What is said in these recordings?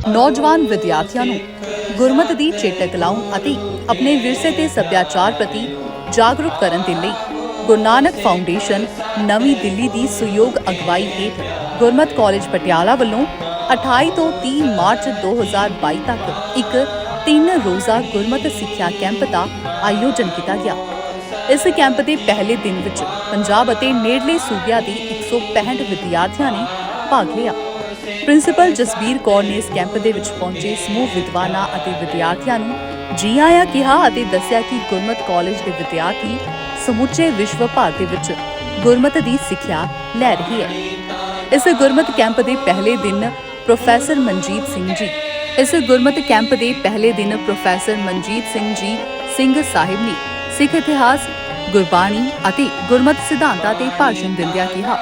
नौजवान विद्यार्थियों ਨੂੰ ਗੁਰਮਤਿ ਦੀ ਚੇਤਕ ਲਾਉਣ ਅਤੇ ਆਪਣੇ ਵਿਰਸੇ ਤੇ ਸੱਭਿਆਚਾਰ ਪ੍ਰਤੀ ਜਾਗਰੂਕ ਕਰਨ ਦੇ ਲਈ ਗੁਰੂ ਨਾਨਕ ਫਾਊਂਡੇਸ਼ਨ ਨਵੀਂ ਦਿੱਲੀ ਦੀ ਸਹਿਯੋਗ ਅਗਵਾਈ ਹੇਠ ਗੁਰਮਤਿ ਕਾਲਜ ਪਟਿਆਲਾ ਵੱਲੋਂ 28 ਤੋਂ 30 ਮਾਰਚ 2022 ਤੱਕ ਇੱਕ 3 ਰੋਜ਼ਾ ਗੁਰਮਤਿ ਸਿੱਖਿਆ ਕੈਂਪ ਦਾ ਆਯੋਜਨ ਕੀਤਾ ਗਿਆ। ਇਸ ਕੈਂਪ ਦੇ ਪਹਿਲੇ ਦਿਨ ਵਿੱਚ ਪੰਜਾਬ ਅਤੇ ਨੇੜਲੇ ਸੂਬਿਆਂ ਦੇ 165 ਵਿਦਿਆਰਥੀਆਂ ਨੇ ਭਾਗ ਲਿਆ। ਪ੍ਰਿੰਸੀਪਲ ਜਸਬੀਰ ਕੌਰ ਨੇ ਇਸ ਕੈਂਪ ਦੇ ਵਿੱਚ ਪਹੁੰਚੇ ਸਮੂਹ ਵਿਦਵਾਨਾਂ ਅਤੇ ਵਿਦਿਆਰਥੀਆਂ ਨੂੰ ਜੀ ਆਇਆਂ ਕਿਹਾ ਅਤੇ ਦੱਸਿਆ ਕਿ ਗੁਰਮਤਿ ਕਾਲਜ ਦੇ ਵਿਦਿਆਰਥੀ ਸਮੁੱਚੇ ਵਿਸ਼ਵ ਭਰ ਦੇ ਵਿੱਚ ਗੁਰਮਤਿ ਦੀ ਸਿੱਖਿਆ ਲੈ ਰਹੀ ਹੈ। ਇਸ ਗੁਰਮਤਿ ਕੈਂਪ ਦੇ ਪਹਿਲੇ ਦਿਨ ਪ੍ਰੋਫੈਸਰ ਮਨਜੀਤ ਸਿੰਘ ਜੀ ਸਿੰਘ ਸਾਹਿਬ ਨੇ ਸਿੱਖ ਇਤਿਹਾਸ, ਗੁਰਬਾਣੀ ਅਤੇ ਗੁਰਮਤਿ ਸਿਧਾਂਤਾਂ ਤੇ ਭਾਸ਼ਣ ਦਿੰਦਿਆਂ ਕਿਹਾ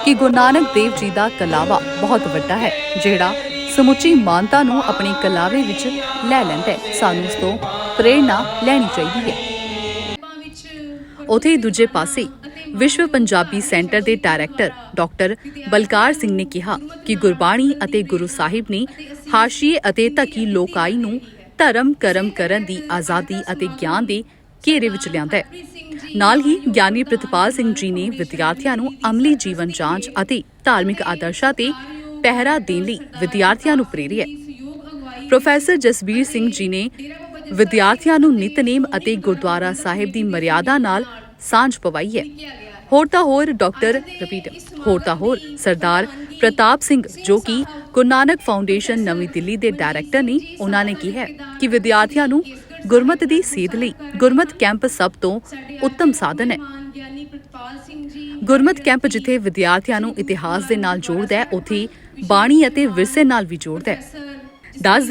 ਕਿ ਗੁਰੂ ਨਾਨਕ ਦੇਵ ਜੀ ਦਾ ਕਲਾਵਾ ਬਹੁਤ ਵੱਡਾ ਹੈ, ਜਿਹੜਾ ਸਮੁੱਚੀ ਮਾਨਤਾ ਨੂੰ ਆਪਣੇ ਕਲਾਵੇ ਵਿੱਚ ਲੈ ਲੈਂਦਾ ਹੈ। ਸਾਨੂੰ ਇਸ ਤੋਂ ਪ੍ਰੇਰਣਾ ਲੈਣੀ ਚਾਹੀਦੀ ਹੈ। ਉੱਥੇ ਦੂਜੇ ਪਾਸੇ ਵਿਸ਼ਵ ਪੰਜਾਬੀ ਸੈਂਟਰ ਦੇ ਡਾਇਰੈਕਟਰ ਡਾਕਟਰ ਬਲਕਾਰ ਸਿੰਘ ਨੇ ਕਿਹਾ ਕਿ ਗੁਰਬਾਣੀ ਅਤੇ ਗੁਰੂ ਸਾਹਿਬ ਨੇ ਹਾਸ਼ੀਏ ਅਤੇ ਧੱਕੀ ਲੋਕਾਈ ਨੂੰ ਧਰਮ ਕਰਮ ਕਰਨ ਦੀ ਆਜ਼ਾਦੀ ਅਤੇ ਗਿਆਨ ਦੇ ਘੇਰੇ ਵਿੱਚ ਲਿਆਂਦਾ ਹੈ। ਨਾਲ ਹੀ ਗਿਆਨੀ ਪ੍ਰਿਤਪਾਲ ਸਿੰਘ ਜੀ ਨੇ ਵਿਦਿਆਰਥੀਆਂ ਨੂੰ ਅਮਲੀ ਜੀਵਨ ਜਾਂਚ ਅਤੇ ਧਾਰਮਿਕ ਆਦਰਸ਼ਾਂ ਤੇ ਪਹਿਰਾ ਦੇਣ ਲਈ ਵਿਦਿਆਰਥੀਆਂ ਨੂੰ ਪ੍ਰੇਰਿਆ। ਪ੍ਰੋਫੈਸਰ ਜਸਬੀਰ ਸਿੰਘ ਜੀ ਨੇ ਵਿਦਿਆਰਥੀਆਂ ਨੂੰ ਨਿਤਨੇਮ ਅਤੇ ਗੁਰਦੁਆਰਾ ਸਾਹਿਬ ਦੀ ਮਰਿਆਦਾ ਨਾਲ ਸਾਂਝ ਪਵਾਈ ਹੈ। ਹੋਰ ਸਰਦਾਰ ਪ੍ਰਤਾਪ ਸਿੰਘ ਜੋ ਕਿ ਗੁਰੂ ਨਾਨਕ ਫਾਊਂਡੇਸ਼ਨ ਨਵੀਂ ਦਿੱਲੀ ਦੇ ਡਾਇਰੈਕਟਰ ਨੇ, ਉਹਨਾਂ ਨੇ ਕਿਹਾ ਕਿ ਵਿਦਿਆਰਥੀਆਂ ਨੂੰ ਗੁਰਮਤਿ ਦੀ ਸੇਧ ਲਈ ਗੁਰਮਤਿ ਕੈਂਪ ਸਭ ਤੋਂ ਉੱਤਮ ਸਾਧਨ ਹੈ। ਗੁਰਮਤਿ ਕੈਂਪ ਜਿੱਥੇ ਵਿਦਿਆਰਥੀਆਂ ਨੂੰ ਇਤਿਹਾਸ ਦੇ ਨਾਲ ਜੋੜਦਾ ਹੈ, ਉੱਥੇ ਬਾਣੀ ਅਤੇ ਵਿਰਸੇ ਨਾਲ ਵੀ ਜੋੜਦਾ ਹੈ। ਦੱਸ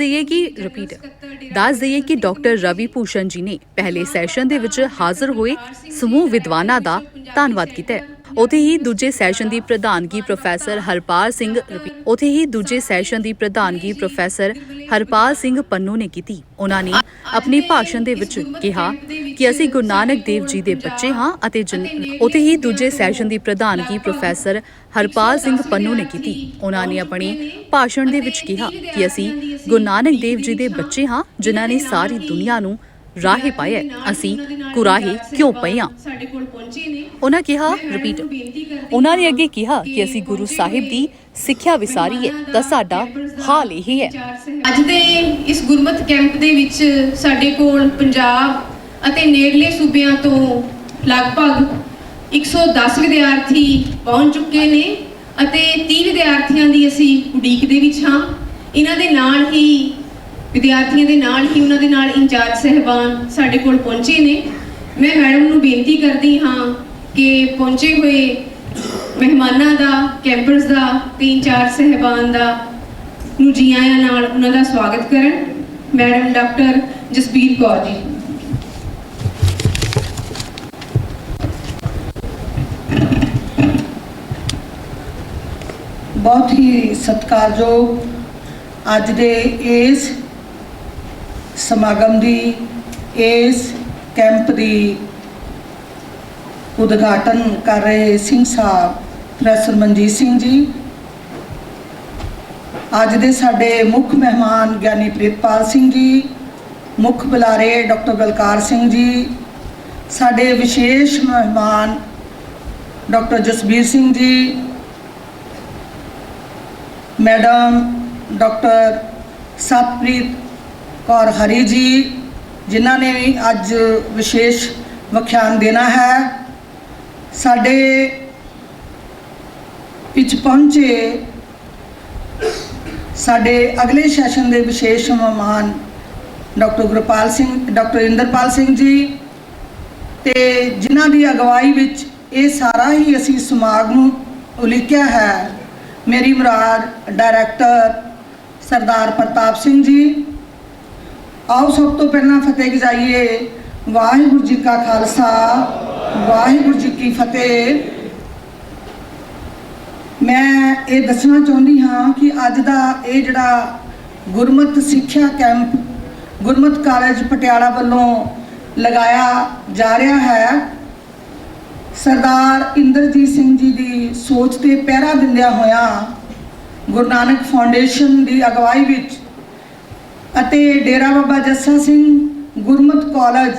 ਦਈਏ ਕਿ ਡਾਕਟਰ ਰਵੀ ਭੂਸ਼ਣ ਜੀ ਨੇ ਪਹਿਲੇ ਸੈਸ਼ਨ ਦੇ ਵਿੱਚ ਹਾਜ਼ਰ ਹੋਏ ਸਮੂਹ ਵਿਦਵਾਨਾਂ ਦਾ ਧੰਨਵਾਦ ਕੀਤਾ ਹੈ। ਉੱਥੇ ਹੀ ਦੂਜੇ ਸੈਸ਼ਨ ਦੀ ਪ੍ਰਧਾਨਗੀ ਪ੍ਰੋਫੈਸਰ ਹਰਪਾਲ ਸਿੰਘ ਪੰਨੂ ਨੇ ਕੀਤੀ। ਉਹਨਾਂ ਨੇ ਆਪਣੇ ਭਾਸ਼ਣ ਦੇ ਵਿੱਚ ਕਿਹਾ ਕਿ ਅਸੀਂ ਗੁਰੂ ਨਾਨਕ ਦੇਵ ਜੀ ਦੇ ਬੱਚੇ ਹਾਂ ਅਤੇ ਜਿਨ੍ਹਾਂ ਨੇ ਸਾਰੀ ਦੁਨੀਆ ਨੂੰ ਰਾਹੇ ਪਾਇਆ, ਅਸੀਂ ਕੁਰਾਹੇ ਕਿਉਂ ਪਏ ਹਾਂ। ਉਹਨਾਂ ਨੇ ਅੱਗੇ ਕਿਹਾ ਕਿ ਅਸੀਂ ਗੁਰੂ ਸਾਹਿਬ ਦੀ ਸਿੱਖਿਆ ਵਿਸਾਰੀ ਹੈ ਤਾਂ ਸਾਡਾ ਹਾਲ ਇਹ ਹੈ। ਅੱਜ ਦੇ ਇਸ ਗੁਰਮਤਿ ਕੈਂਪ ਦੇ ਵਿੱਚ ਸਾਡੇ ਕੋਲ ਪੰਜਾਬ ਅਤੇ ਨੇੜਲੇ ਸੂਬਿਆਂ ਤੋਂ ਲਗਭਗ 110 ਵਿਦਿਆਰਥੀ ਪਹੁੰਚ ਚੁੱਕੇ ਨੇ ਅਤੇ 30 ਵਿਦਿਆਰਥੀਆਂ ਦੀ ਅਸੀਂ ਉਡੀਕ ਦੇ ਵਿੱਚ ਹਾਂ। ਇਹਨਾਂ ਦੇ ਨਾਲ ਹੀ ਵਿਦਿਆਰਥੀਆਂ ਦੇ ਨਾਲ ਹੀ ਉਹਨਾਂ ਦੇ ਨਾਲ ਇੰਚਾਰਜ ਸਹਿਬਾਨ ਸਾਡੇ ਕੋਲ ਪਹੁੰਚੇ ਨੇ। ਮੈਂ ਮੈਡਮ ਨੂੰ ਬੇਨਤੀ ਕਰਦੀ ਹਾਂ ਕਿ ਪਹੁੰਚੇ ਹੋਏ ਮਹਿਮਾਨਾਂ ਦਾ, ਕੈਂਪਰਸ ਦਾ ਤੇ ਇੰਚਾਰਜ ਸਹਿਬਾਨ ਦਾ ਨੂੰ ਜੀ ਆਇਆਂ ਨਾਲ ਉਹਨਾਂ ਦਾ ਸਵਾਗਤ ਕਰਨ। Madam doctor Jasbir Kaur ji. बहुत ही सत्कारयोग अज दे इस समागम दी इस कैंप दी उद्घाटन कर रहे सिंह साहब प्रोफैसर मनजीत सिंह जी। अज दे साडे मुख मेहमान ज्ञानी प्रितपाल सिंह जी, मुख बुलारे डॉक्टर बलकार सिंह जी, साडे विशेष मेहमान doctor Jasbir Singh ji, madam doctor Satpreet Kaur हरी जी, जिन्हों ने भी अज विशेष व्याख्यान देना है। साडे विच पहुंचे साडे अगले सैशन के विशेष मेहमान डॉक्टर इंद्रपाल सिंह जी, ते जिन्हों की अगवाई विच ये सारा ही असी समागम उलीकिया है। मेरी मुराद डायरैक्टर सरदार प्रताप सिंह जी। आओ सब तो पहला फतेह गजाइए। वाहिगुरू जी का खालसा, वाहिगुरू जी की फतेह। मैं ये दसना चाहती हाँ कि अज का ये जिहड़ा गुरमति सिक्ख्या कैंप गुरमति कालेज पटियाला वालों लगाया जा रहा है, सरदार इंद्रजीत सिंह जी की सोच ते पहरा दिंदिया होया गुरु नानक फाउंडेशन की अगवाई विच ਅਤੇ ਡੇਰਾ ਬਾਬਾ ਜੱਸਾ ਸਿੰਘ ਗੁਰਮਤ ਕਾਲਜ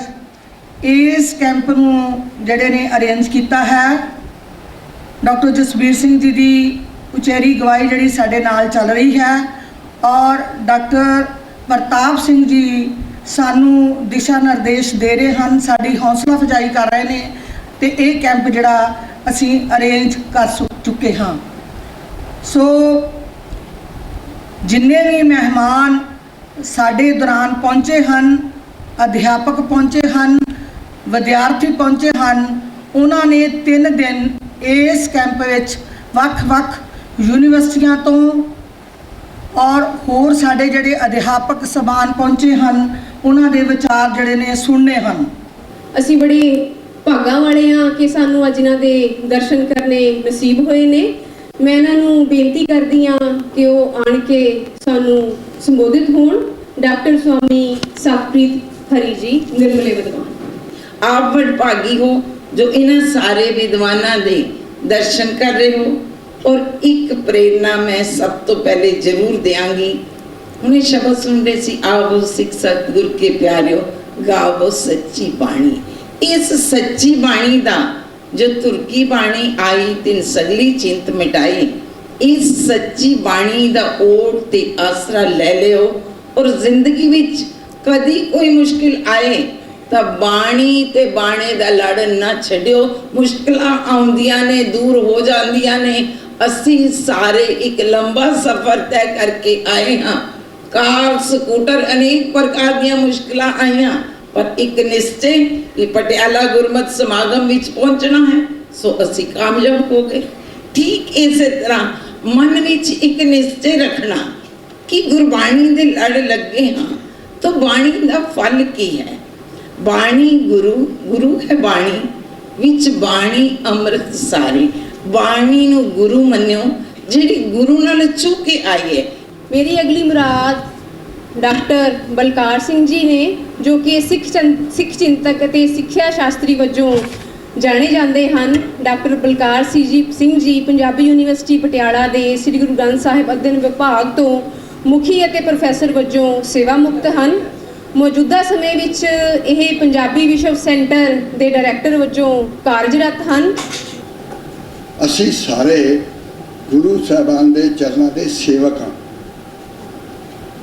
ਇਸ ਕੈਂਪ ਨੂੰ ਜਿਹੜੇ ਨੇ ਅਰੇਂਜ ਕੀਤਾ ਹੈ। ਡਾਕਟਰ ਜਸਬੀਰ ਸਿੰਘ ਜੀ ਦੀ ਉਚੇਰੀ ਅਗਵਾਈ ਜਿਹੜੀ ਸਾਡੇ ਨਾਲ ਚੱਲ ਰਹੀ ਹੈ ਔਰ ਡਾਕਟਰ ਪ੍ਰਤਾਪ ਸਿੰਘ ਜੀ ਸਾਨੂੰ ਦਿਸ਼ਾ ਨਿਰਦੇਸ਼ ਦੇ ਰਹੇ ਹਨ, ਸਾਡੀ ਹੌਸਲਾ ਅਫਜ਼ਾਈ ਕਰ ਰਹੇ ਨੇ ਤੇ ਇਹ ਕੈਂਪ ਜਿਹੜਾ ਅਸੀਂ ਅਰੇਂਜ ਕਰ ਚੁੱਕੇ ਹਾਂ। ਸੋ ਜਿੰਨੇ ਵੀ ਮਹਿਮਾਨ ਸਾਡੇ ਦੌਰਾਨ ਪਹੁੰਚੇ ਹਨ, ਅਧਿਆਪਕ ਪਹੁੰਚੇ ਹਨ, ਵਿਦਿਆਰਥੀ ਪਹੁੰਚੇ ਹਨ, ਉਹਨਾਂ ਨੇ 3 ਦਿਨ ਇਸ ਕੈਂਪ ਵਿੱਚ ਵੱਖ-ਵੱਖ ਯੂਨੀਵਰਸਿਟੀਆਂ ਤੋਂ ਔਰ ਹੋਰ ਸਾਡੇ ਜਿਹੜੇ ਅਧਿਆਪਕ ਸਬਾਨ ਪਹੁੰਚੇ ਹਨ ਉਹਨਾਂ ਦੇ ਵਿਚਾਰ ਜਿਹੜੇ ਨੇ ਸੁਣਨੇ ਹਨ। ਅਸੀਂ ਬੜੇ ਭਾਗਾਂ ਵਾਲੇ ਹਾਂ ਕਿ ਸਾਨੂੰ ਅੱਜ ਇਹਨਾਂ ਦੇ ਦਰਸ਼ਨ ਕਰਨੇ ਨਸੀਬ ਹੋਏ ਨੇ। ਮੈਂ ਇਹਨਾਂ ਨੂੰ ਬੇਨਤੀ ਕਰਦੀ ਹਾਂ ਕਿ ਉਹ ਆਣ ਕੇ ਸਾਨੂੰ ਸੰਬੋਧਿਤ ਹੋਣ। ਡਾਕਟਰ स्वामी सतप्रीत हरी जी, निर्मले विद्वान। आप वडभागी हो जो इन सारे विद्वाना दे दर्शन कर रहे हो। और एक प्रेरणा मैं सब तो पहले जरूर देंगी। उन्हें शब्द सुन रहे सी, आवो सिख सतगुर के प्यारियो, गावो सच्ची बाणी। इस सच्ची बाणी दा जो तुर्की बाणी आई तिन सगली चिंत मिटाई, इस सच्ची बाणी दा ओट ते आसरा ले लियो और जिंदगी विच कदी कोई मुश्किल आए तो बाणी ते बाणे दा लड़ ना छड्यो। मुश्किलां आउंदियां ने, दूर हो जांदियां ने। असी सारे एक लंबा सफर तय करके आए हाँ। कार स्कूटर अनेक प्रकार दी मुश्किलां आईयां, पर एक निश्चय कि पटियाला गुरमत समागम विच पहुंचना है, सो असी कामयाब हो गए। ठीक इस तरह मन विच एक निश्चय रखना कि गुरबाणी दे लड़ लगे हाँ तो बाणी दा फल की है। बाणी गुरु, गुरु है बाणी, विच बाणी अमृत सारी। बाणी नू गुरु मन्यो जिहड़ी गुरु नाल छू के आई है। मेरी अगली मुराद डॉक्टर बलकार सिंह जी ने, जो कि सिख चिंतक ਅਤੇ ਸਿੱਖਿਆ ਸ਼ਾਸਤਰੀ ਵਜੋਂ ਜਾਣੇ ਜਾਂਦੇ ਹਨ। ਡਾਕਟਰ ਬਲਕਾਰ ਸਿੰਘ ਜੀ ਪੰਜਾਬੀ ਯੂਨੀਵਰਸਿਟੀ ਪਟਿਆਲਾ ਦੇ ਸ੍ਰੀ ਗੁਰੂ ਗ੍ਰੰਥ ਸਾਹਿਬ ਅਧਿਐਨ ਵਿਭਾਗ ਤੋਂ ਮੁਖੀ ਅਤੇ ਪ੍ਰੋਫੈਸਰ ਵਜੋਂ ਸੇਵਾ ਮੁਕਤ ਹਨ। ਮੌਜੂਦਾ ਸਮੇਂ ਵਿੱਚ ਇਹ ਪੰਜਾਬੀ ਵਿਸ਼ਵ ਸੈਂਟਰ ਦੇ ਡਾਇਰੈਕਟਰ ਵਜੋਂ ਕਾਰਜਰਤ ਹਨ। ਅਸੀਂ ਸਾਰੇ ਗੁਰੂ ਸਾਹਿਬਾਨ ਦੇ ਚਰਨਾਂ ਦੇ ਸੇਵਕ ਹਾਂ।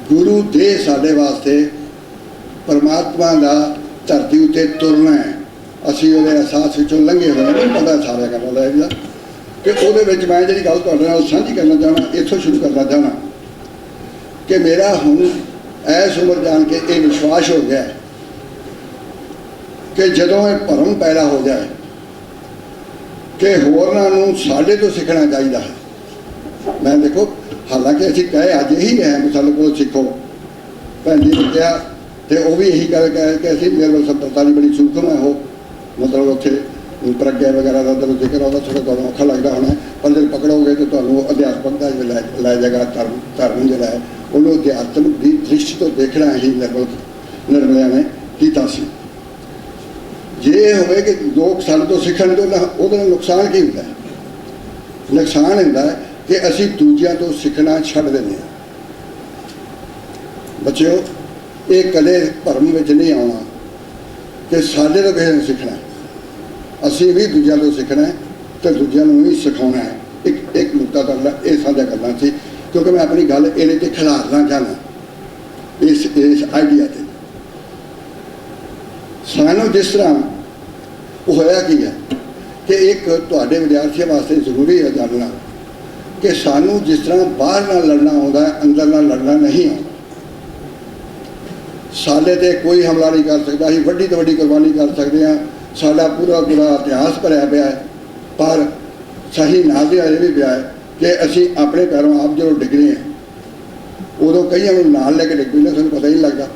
ਗੁਰੂ ਦੇ ਸਾਡੇ ਵਾਸਤੇ ਪਰਮਾਤਮਾ ਦਾ ਧਰਤੀ ਉੱਤੇ ਤੁਰਨਾ ਹੈ। ਅਸੀਂ ਉਹਦੇ ਅਹਿਸਾਸ ਵਿੱਚੋਂ ਲੰਘੇ ਹੋਏ ਹਾਂ। ਪਤਾ ਸਾਰਿਆਂ ਗੱਲ ਦਾ ਇਹਦਾ ਕਿ ਉਹਦੇ ਵਿੱਚ ਮੈਂ ਜਿਹੜੀ ਗੱਲ ਤੁਹਾਡੇ ਨਾਲ ਸਾਂਝੀ ਕਰਨਾ ਚਾਹਣਾ, ਇੱਥੋਂ ਸ਼ੁਰੂ ਕਰਨਾ ਚਾਹਣਾ ਕਿ ਮੇਰਾ ਹੁਣ ਇਸ ਉਮਰ ਜਾਣ ਕੇ ਇਹ ਵਿਸ਼ਵਾਸ ਹੋ ਗਿਆ ਕਿ ਜਦੋਂ ਇਹ ਭਰਮ ਪੈਦਾ ਹੋ ਜਾਏ ਕਿ ਹੋਰਨਾਂ ਨੂੰ ਸਾਡੇ ਤੋਂ ਸਿੱਖਣਾ ਚਾਹੀਦਾ ਹੈ। ਮੈਂ ਦੇਖੋ, ਹਾਲਾਂਕਿ ਅਸੀਂ ਕਹੇ ਅੱਜ ਇਹੀ ਹੈ ਕਿ ਸਾਡੇ ਕੋਲ ਸਿੱਖੋ, ਭੈਣ ਜੀ ਨੇ ਕਿਹਾ ਤੇ ਉਹ ਵੀ ਇਹੀ ਗੱਲ ਕਹਿ ਕੇ ਅਸੀਂ ਮੇਰੇ ਸਭਿਅਤਾ ਦੀ ਬੜੀ ਸੂਖਮ ਹੈ। ਉਹ ਮਤਲਬ ਉੱਥੇ ਪ੍ਰਗਿਆ ਵਗੈਰਾ ਦਾ ਜਦੋਂ ਜ਼ਿਕਰ ਆਉਂਦਾ ਥੋੜ੍ਹਾ ਤੁਹਾਨੂੰ ਔਖਾ ਲੱਗਦਾ ਹੋਣਾ, ਪਰ ਜਦੋਂ ਪਕੜੋਗੇ ਤਾਂ ਤੁਹਾਨੂੰ ਅਧਿਆਤਮਕ ਦਾ ਲੈ ਜਾਏਗਾ। ਧਰਮ ਜਿਹੜਾ ਹੈ ਉਹਨੂੰ ਅਧਿਆਤਮਕ ਦੀ ਦ੍ਰਿਸ਼ਟੀ ਤੋਂ ਦੇਖਣਾ ਹੀ ਨਿਰਮਲਿਆਂ ਨੇ ਕੀਤਾ ਸੀ। ਜੇ ਇਹ ਹੋਵੇ ਕਿ ਲੋਕ ਸਾਡੇ ਤੋਂ ਸਿੱਖਣ ਤੋਂ ਉਹਦੇ ਨਾਲ ਨੁਕਸਾਨ ਕੀ ਹੁੰਦਾ ਹੈ? ਨੁਕਸਾਨ ਹੁੰਦਾ ਹੈ ਕਿ ਅਸੀਂ ਦੂਜਿਆਂ ਤੋਂ ਸਿੱਖਣਾ ਛੱਡ ਦਿੰਦੇ ਹਾਂ। ਬੱਚਿਓ, ਇਹ ਕਦੇ ਭਰਮ ਵਿੱਚ ਨਹੀਂ ਆਉਣਾ ਕਿ ਸਾਡੇ ਤੋਂ ਕਿਸੇ ਨੇ ਸਿੱਖਣਾ। ਅਸੀਂ ਵੀ ਦੂਜਿਆਂ ਤੋਂ ਸਿੱਖਣਾ ਤੇ ਦੂਜਿਆਂ ਨੂੰ ਵੀ ਸਿਖਾਉਣਾ ਹੈ। ਇੱਕ ਮੁੱਦਾ ਕਰਨਾ ਇਹ ਸਾਂਝਾ ਕਰਨਾ ਸੀ, ਕਿਉਂਕਿ ਮੈਂ ਆਪਣੀ ਗੱਲ ਇਹਦੇ 'ਤੇ ਖਿਲਾਰਨਾ ਚਾਹੁੰਦਾ ਇਸ ਆਈਡੀਆ 'ਤੇ। ਸਾਨੂੰ ਜਿਸ ਤਰ੍ਹਾਂ ਉਹ ਹੋਇਆ ਕੀ ਹੈ ਕਿ ਇੱਕ ਤੁਹਾਡੇ ਵਿਦਿਆਰਥੀਆਂ ਵਾਸਤੇ ਜ਼ਰੂਰੀ ਹੈ ਜਾਣਨਾ ਕਿ ਸਾਨੂੰ ਜਿਸ ਤਰ੍ਹਾਂ ਬਾਹਰ ਨਾਲ ਲੜਨਾ ਆਉਂਦਾ ਹੈ, ਅੰਦਰ ਨਾਲ ਲੜਨਾ ਨਹੀਂ ਆਉਂਦਾ। ਸਾਡੇ 'ਤੇ ਕੋਈ ਹਮਲਾ ਨਹੀਂ ਕਰ ਸਕਦਾ। ਅਸੀਂ ਵੱਡੀ ਤੋਂ ਵੱਡੀ ਕੁਰਬਾਨੀ ਕਰ ਸਕਦੇ ਹਾਂ। ਸਾਡਾ ਪੂਰਾ ਇਤਿਹਾਸ ਭਰਿਆ ਪਿਆ ਹੈ, ਪਰ ਸਹੀ ਨਾਜ਼ਿਆ ਇਹ ਵੀ ਪਿਆ ਹੈ ਕਿ ਅਸੀਂ ਆਪਣੇ ਪੈਰੋਂ ਆਪ ਜਦੋਂ ਡਿੱਗਦੇ ਹਾਂ ਉਦੋਂ ਕਈਆਂ ਨੂੰ ਨਾਲ ਲੈ ਕੇ ਡਿੱਗ ਪੈਂਦੇ, ਸਾਨੂੰ ਪਤਾ ਹੀ ਨਹੀਂ ਲੱਗਦਾ।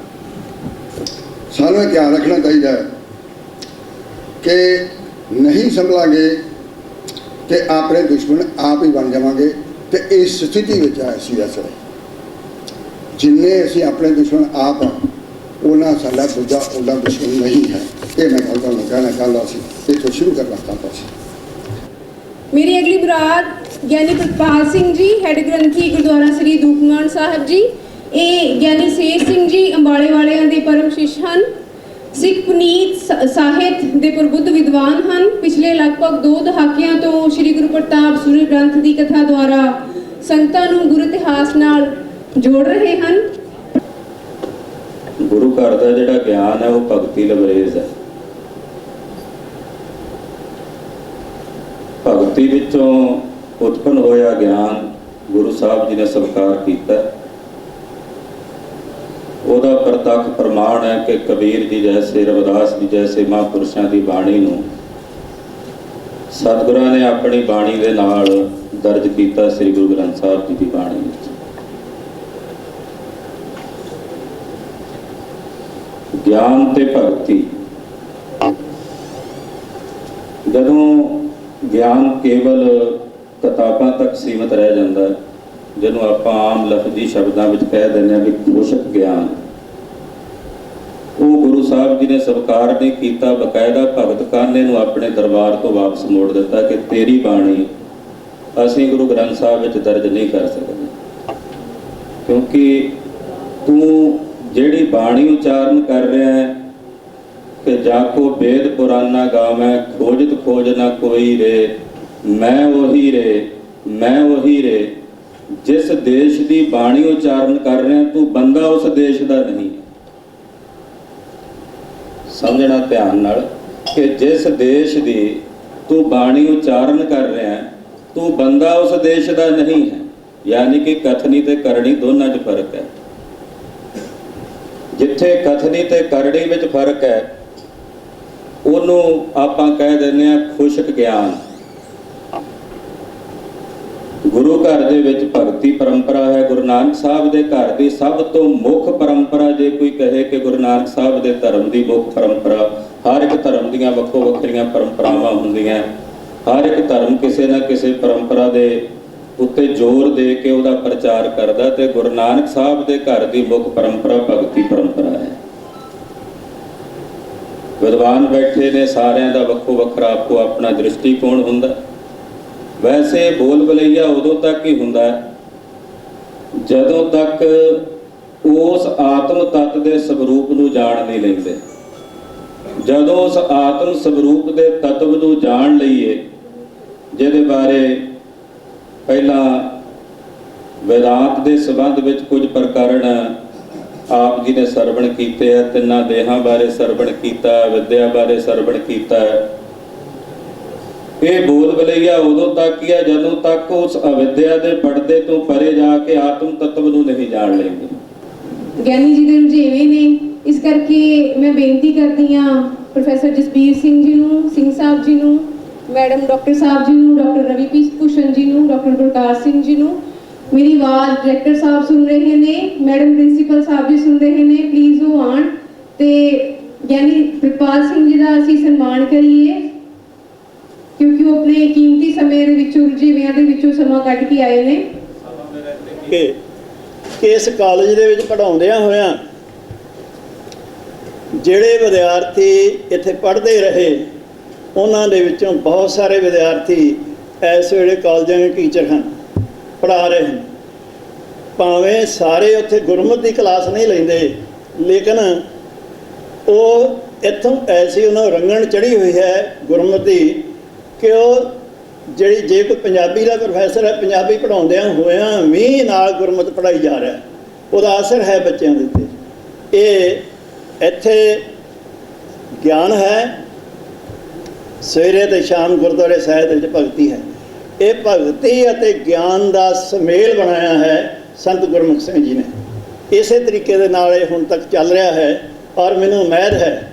ਸਾਨੂੰ ਇਹ ਧਿਆਨ ਰੱਖਣਾ ਚਾਹੀਦਾ ਹੈ ਕਿ ਨਹੀਂ ਸੰਭਲਾਂਗੇ ਤੇ ਆਪਣੇ ਦੁਸ਼ਮਣ ਆਪ ਹੀ ਬਣ ਜਾਵਾਂਗੇ। ਤੇ ਇਸ ਸਥਿਤੀ ਵਿੱਚ ਅਸੀਂ ਅਸਲ ਜਿੰਨੇ ਅਸੀਂ ਆਪਣੇ ਦੁਸ਼ਮਣ ਆਪ ਹਾਂ ਉਹਨਾਂ ਸਾਡਾ ਦੂਜਾ ਉਹਦਾ ਦੁਸ਼ਮਣ ਨਹੀਂ ਹੈ। ਇਹ ਮੈਂ ਗੱਲ ਤੁਹਾਨੂੰ ਕਹਿਣਾ ਚਾਹੁੰਦਾ ਸੀ। ਇੱਥੋਂ ਸ਼ੁਰੂ ਕਰਨਾ ਚਾਹੁੰਦਾ ਸੀ। मेरी अगली मुराद ज्ञानी प्रतपाल सिंह जी, हेड ग्रंथी गुरुद्वारा श्री दूखनिवारण साहिब जी। ਇਹ ਗਿਆਨੀ ਸੇਠ ਸਿੰਘ ਜੀ ਅੰਬਾਲੇ ਵਾਲਿਆਂ ਦੇ ਪਰਮ ਸ਼ਿਸ਼ ਹਨ। ਸਿੱਖ ਪੁਨੀਤ ਸਾਹਿਤ ਦੇ ਪ੍ਰਬੁੱਧ ਵਿਦਵਾਨ ਹਨ। ਪਿਛਲੇ ਲਗਭਗ 2 ਦਹਾਕਿਆਂ ਤੋਂ ਸ੍ਰੀ ਗੁਰੂ ਪ੍ਰਤਾਪ ਸੂਰੀ ਗ੍ਰੰਥ ਦੀ ਕਥਾ ਦੁਆਰਾ ਸੰਗਤਾਂ ਨੂੰ ਗੁਰੂ ਇਤਿਹਾਸ ਨਾਲ ਜੋੜ ਰਹੇ ਹਨ। ਗੁਰੂ ਘਰ ਦਾ ਜਿਹੜਾ ਗਿਆਨ ਹੈ ਉਹ ਭਗਤੀ ਲਬਰੇਜ਼ ਹੈ। ਭਗਤੀ ਵਿੱਚੋਂ ਉਤਪੰਨ ਹੋਇਆ ਗਿਆਨ ਗੁਰੂ ਸਾਹਿਬ ਜੀ ਨੇ ਸਵੀਕਾਰ ਕੀਤਾ। ਉਹਦਾ ਪ੍ਰਤੱਖ ਪ੍ਰਮਾਣ ਹੈ ਕਿ ਕਬੀਰ ਜੀ ਜੈਸੇ, ਰਵਿਦਾਸ ਜੀ ਜੈਸੇ ਮਹਾਂਪੁਰਸ਼ਾਂ ਦੀ ਬਾਣੀ ਨੂੰ ਸਤਿਗੁਰਾਂ ਨੇ ਆਪਣੀ ਬਾਣੀ ਦੇ ਨਾਲ ਦਰਜ ਕੀਤਾ ਸ੍ਰੀ ਗੁਰੂ ਗ੍ਰੰਥ ਸਾਹਿਬ ਜੀ ਦੀ ਬਾਣੀ ਵਿੱਚ। ਗਿਆਨ ਤੇ ਭਗਤੀ, ਜਦੋਂ ਗਿਆਨ ਕੇਵਲ ਕਿਤਾਬਾਂ ਤੱਕ ਸੀਮਤ ਰਹਿ ਜਾਂਦਾ ਹੈ, ਜਿਹਨੂੰ ਆਪਾਂ ਆਮ ਲਫ਼ਜ਼ੀ ਸ਼ਬਦਾਂ ਵਿੱਚ ਕਹਿ ਦਿੰਦੇ ਹਾਂ ਕਿ ਖੁਸ਼ਕ ਗਿਆਨ, ਉਹ ਗੁਰੂ ਸਾਹਿਬ ਜੀ ਨੇ ਸਵੀਕਾਰ ਨਹੀਂ ਕੀਤਾ। ਬਕਾਇਦਾ ਭਗਤ ਕਾਨੇ ਨੂੰ ਆਪਣੇ ਦਰਬਾਰ ਤੋਂ ਵਾਪਸ ਮੋੜ ਦਿੱਤਾ ਕਿ ਤੇਰੀ ਬਾਣੀ ਅਸੀਂ ਗੁਰੂ ਗ੍ਰੰਥ ਸਾਹਿਬ ਵਿੱਚ ਦਰਜ ਨਹੀਂ ਕਰ ਸਕਦੇ, ਕਿਉਂਕਿ ਤੂੰ ਜਿਹੜੀ ਬਾਣੀ ਉਚਾਰਨ ਕਰ ਰਿਹਾ ਹੈ ਕਿ ਜਾ ਕੋ ਵੇਦ ਪੁਰਾਨਾ ਗਾਵੈ, ਖੋਜਤ ਖੋਜ ਨਾ ਕੋਈ ਰੇ, ਮੈਂ ਉਹੀ ਰੇ, ਮੈਂ ਉਹੀ ਰੇ। ਜਿਸ ਦੇਸ਼ ਦੀ ਬਾਣੀ ਉਚਾਰਨ ਕਰ ਰਿਹਾ ਤੂੰ ਬੰਦਾ ਉਸ ਦੇਸ਼ ਦਾ ਨਹੀਂ। ਸਮਝਣਾ ਧਿਆਨ ਨਾਲ ਕਿ ਜਿਸ ਦੇਸ਼ ਦੀ ਤੂੰ ਬਾਣੀ ਉਚਾਰਨ ਕਰ ਰਿਹਾ ਤੂੰ ਬੰਦਾ ਉਸ ਦੇਸ਼ ਦਾ ਨਹੀਂ ਹੈ। ਯਾਨੀ ਕਿ ਕਥਨੀ ਤੇ ਕਰਨੀ ਦੋਨਾਂ 'ਚ ਫਰਕ ਹੈ। ਜਿੱਥੇ ਕਥਨੀ ਤੇ ਕਰਨੀ ਵਿੱਚ ਫਰਕ ਹੈ ਉਹਨੂੰ ਆਪਾਂ ਕਹਿ ਦਿੰਦੇ ਹਾਂ ਖੁਸ਼ਕ ਗਿਆਨ। ਗੁਰੂ ਘਰ ਦੇ ਵਿੱਚ ਭਗਤੀ ਪਰੰਪਰਾ ਹੈ। ਗੁਰੂ ਨਾਨਕ ਸਾਹਿਬ ਦੇ ਘਰ ਦੀ ਸਭ ਤੋਂ ਮੁੱਖ ਪਰੰਪਰਾ, ਜੇ ਕੋਈ ਕਹੇ ਕਿ ਗੁਰੂ ਨਾਨਕ ਸਾਹਿਬ ਦੇ ਧਰਮ ਦੀ ਮੁੱਖ ਪਰੰਪਰਾ, ਹਰ ਇੱਕ ਧਰਮ ਦੀਆਂ ਵੱਖੋ ਵੱਖਰੀਆਂ ਪਰੰਪਰਾਵਾਂ ਹੁੰਦੀਆਂ। ਹਰ ਇੱਕ ਧਰਮ ਕਿਸੇ ਨਾ ਕਿਸੇ ਪਰੰਪਰਾ ਦੇ ਉੱਤੇ ਜ਼ੋਰ ਦੇ ਕੇ ਉਹਦਾ ਪ੍ਰਚਾਰ ਕਰਦਾ, ਤੇ ਗੁਰੂ ਨਾਨਕ ਸਾਹਿਬ ਦੇ ਘਰ ਦੀ ਮੁੱਖ ਪਰੰਪਰਾ ਭਗਤੀ ਪਰੰਪਰਾ ਹੈ। ਵਿਦਵਾਨ ਬੈਠੇ ਨੇ, ਸਾਰਿਆਂ ਦਾ ਵੱਖੋ ਵੱਖਰਾ ਆਪੋ ਆਪਣਾ ਦ੍ਰਿਸ਼ਟੀਕੋਣ ਹੁੰਦਾ। ਵੈਸੇ ਬੋਲ ਬਲਈਆ ਉਦੋਂ ਤੱਕ ਹੀ ਹੁੰਦਾ ਜਦੋਂ ਤੱਕ ਉਸ ਆਤਮ ਤੱਤ ਦੇ ਸਵਰੂਪ ਨੂੰ ਜਾਣ ਨਹੀਂ ਲੈਂਦੇ। ਜਦੋਂ ਉਸ ਆਤਮ ਸਵਰੂਪ ਦੇ ਤੱਤਵ ਨੂੰ ਜਾਣ ਲਈਏ, ਜਿਹਦੇ ਬਾਰੇ ਪਹਿਲਾਂ ਵੇਦਾਂਤ ਦੇ ਸੰਬੰਧ ਵਿੱਚ ਕੁਝ ਪ੍ਰਕਰਣ ਆਪ ਜੀ ਨੇ ਸਰਵਣ ਕੀਤੇ ਹੈ। ਤਿੰਨਾਂ ਦੇਹਾਂ ਬਾਰੇ ਸਰਵਣ ਕੀਤਾ, ਵਿਦਿਆ ਬਾਰੇ ਸਰਵਣ ਕੀਤਾ ਹੈ। ਇਹ ਬੋਲ ਬਲਈਆ ਉਦੋਂ ਤੱਕ ਹੀ ਹੈ ਜਦੋਂ ਤੱਕ ਉਸ ਅਵਿਦਿਆ ਦੇ ਪਰਦੇ ਤੋਂ ਪਰੇ ਜਾ ਕੇ ਆਤਮ ਤੱਤਵ ਨੂੰ ਨਹੀਂ ਜਾਣ ਲੈਂਦੇ। ਗਿਆਨੀ ਜੀ ਦੇ ਰੁਝੇਵੇਂ ਨੇ, ਇਸ ਕਰਕੇ ਮੈਂ ਬੇਨਤੀ ਕਰਦੀ ਹਾਂ ਪ੍ਰੋਫੈਸਰ ਜਸਬੀਰ ਸਿੰਘ ਜੀ ਨੂੰ, ਸਿੰਘ ਸਾਹਿਬ ਜੀ ਨੂੰ, ਮੈਡਮ ਡਾਕਟਰ ਸਾਹਿਬ ਜੀ ਨੂੰ, ਡਾਕਟਰ ਰਵੀ ਭੂਸ਼ਣ ਜੀ ਨੂੰ, ਡਾਕਟਰ ਗੁਰਦਾਸ ਸਿੰਘ ਜੀ ਨੂੰ। ਮੇਰੀ ਆਵਾਜ਼ ਡਾਇਰੈਕਟਰ ਸਾਹਿਬ ਸੁਣ ਰਹੇ ਨੇ, ਮੈਡਮ ਪ੍ਰਿੰਸੀਪਲ ਸਾਹਿਬ ਜੀ ਸੁਣ ਰਹੇ ਨੇ, ਪਲੀਜ਼ ਉਹ ਆਉਣ ਤੇ ਗਿਆਨੀ ਪ੍ਰਿਤਪਾਲ ਸਿੰਘ ਜੀ ਦਾ ਅਸੀਂ ਸਨਮਾਨ ਕਰੀਏ, ਕਿਉਂਕਿ ਉਹ ਆਪਣੇ ਕੀਮਤੀ ਸਮੇਂ ਦੇ ਵਿੱਚੋਂ ਰੁਝੇਵਿਆਂ ਦੇ ਵਿੱਚੋਂ ਸਮਾਂ ਕੱਢ ਕੇ ਆਏ ਨੇ। ਕਿ ਇਸ ਕਾਲਜ ਦੇ ਵਿੱਚ ਪੜ੍ਹਾਉਂਦਿਆਂ ਹੋਇਆਂ ਜਿਹੜੇ ਵਿਦਿਆਰਥੀ ਇੱਥੇ ਪੜ੍ਹਦੇ ਰਹੇ, ਉਹਨਾਂ ਦੇ ਵਿੱਚੋਂ ਬਹੁਤ ਸਾਰੇ ਵਿਦਿਆਰਥੀ ਇਸ ਵੇਲੇ ਕਾਲਜਾਂ ਵਿੱਚ ਟੀਚਰ ਹਨ, ਪੜ੍ਹਾ ਰਹੇ ਹਨ। ਭਾਵੇਂ ਸਾਰੇ ਉੱਥੇ ਗੁਰਮਤਿ ਦੀ ਕਲਾਸ ਨਹੀਂ ਲੈਂਦੇ, ਲੇਕਿਨ ਉਹ ਇੱਥੋਂ ਐਸੀ ਉਹਨਾਂ ਨੂੰ ਰੰਗਣ ਚੜ੍ਹੀ ਹੋਈ ਹੈ ਗੁਰਮਤਿ ਕਿ ਉਹ ਜਿਹੜੀ ਜੇ ਕੋਈ ਪੰਜਾਬੀ ਦਾ ਪ੍ਰੋਫੈਸਰ ਹੈ, ਪੰਜਾਬੀ ਪੜ੍ਹਾਉਂਦਿਆਂ ਹੋਇਆਂ ਵੀ ਨਾਲ ਗੁਰਮਤਿ ਪੜ੍ਹਾਈ ਜਾ ਰਿਹਾ, ਉਹਦਾ ਅਸਰ ਹੈ ਬੱਚਿਆਂ ਦੇ ਉੱਤੇ। ਇਹ ਇੱਥੇ ਗਿਆਨ ਹੈ, ਸਵੇਰੇ ਤੇ ਸ਼ਾਮ ਗੁਰਦੁਆਰੇ ਸਾਹਿਬ ਵਿੱਚ ਭਗਤੀ ਹੈ। ਇਹ ਭਗਤੀ ਅਤੇ ਗਿਆਨ ਦਾ ਸੁਮੇਲ ਬਣਾਇਆ ਹੈ ਸੰਤ ਗੁਰਮੁਖ ਸਿੰਘ ਜੀ ਨੇ। ਇਸੇ ਤਰੀਕੇ ਦੇ ਨਾਲ ਇਹ ਹੁਣ ਤੱਕ ਚੱਲ ਰਿਹਾ ਹੈ। ਔਰ ਮੈਨੂੰ ਉਮੀਦ ਹੈ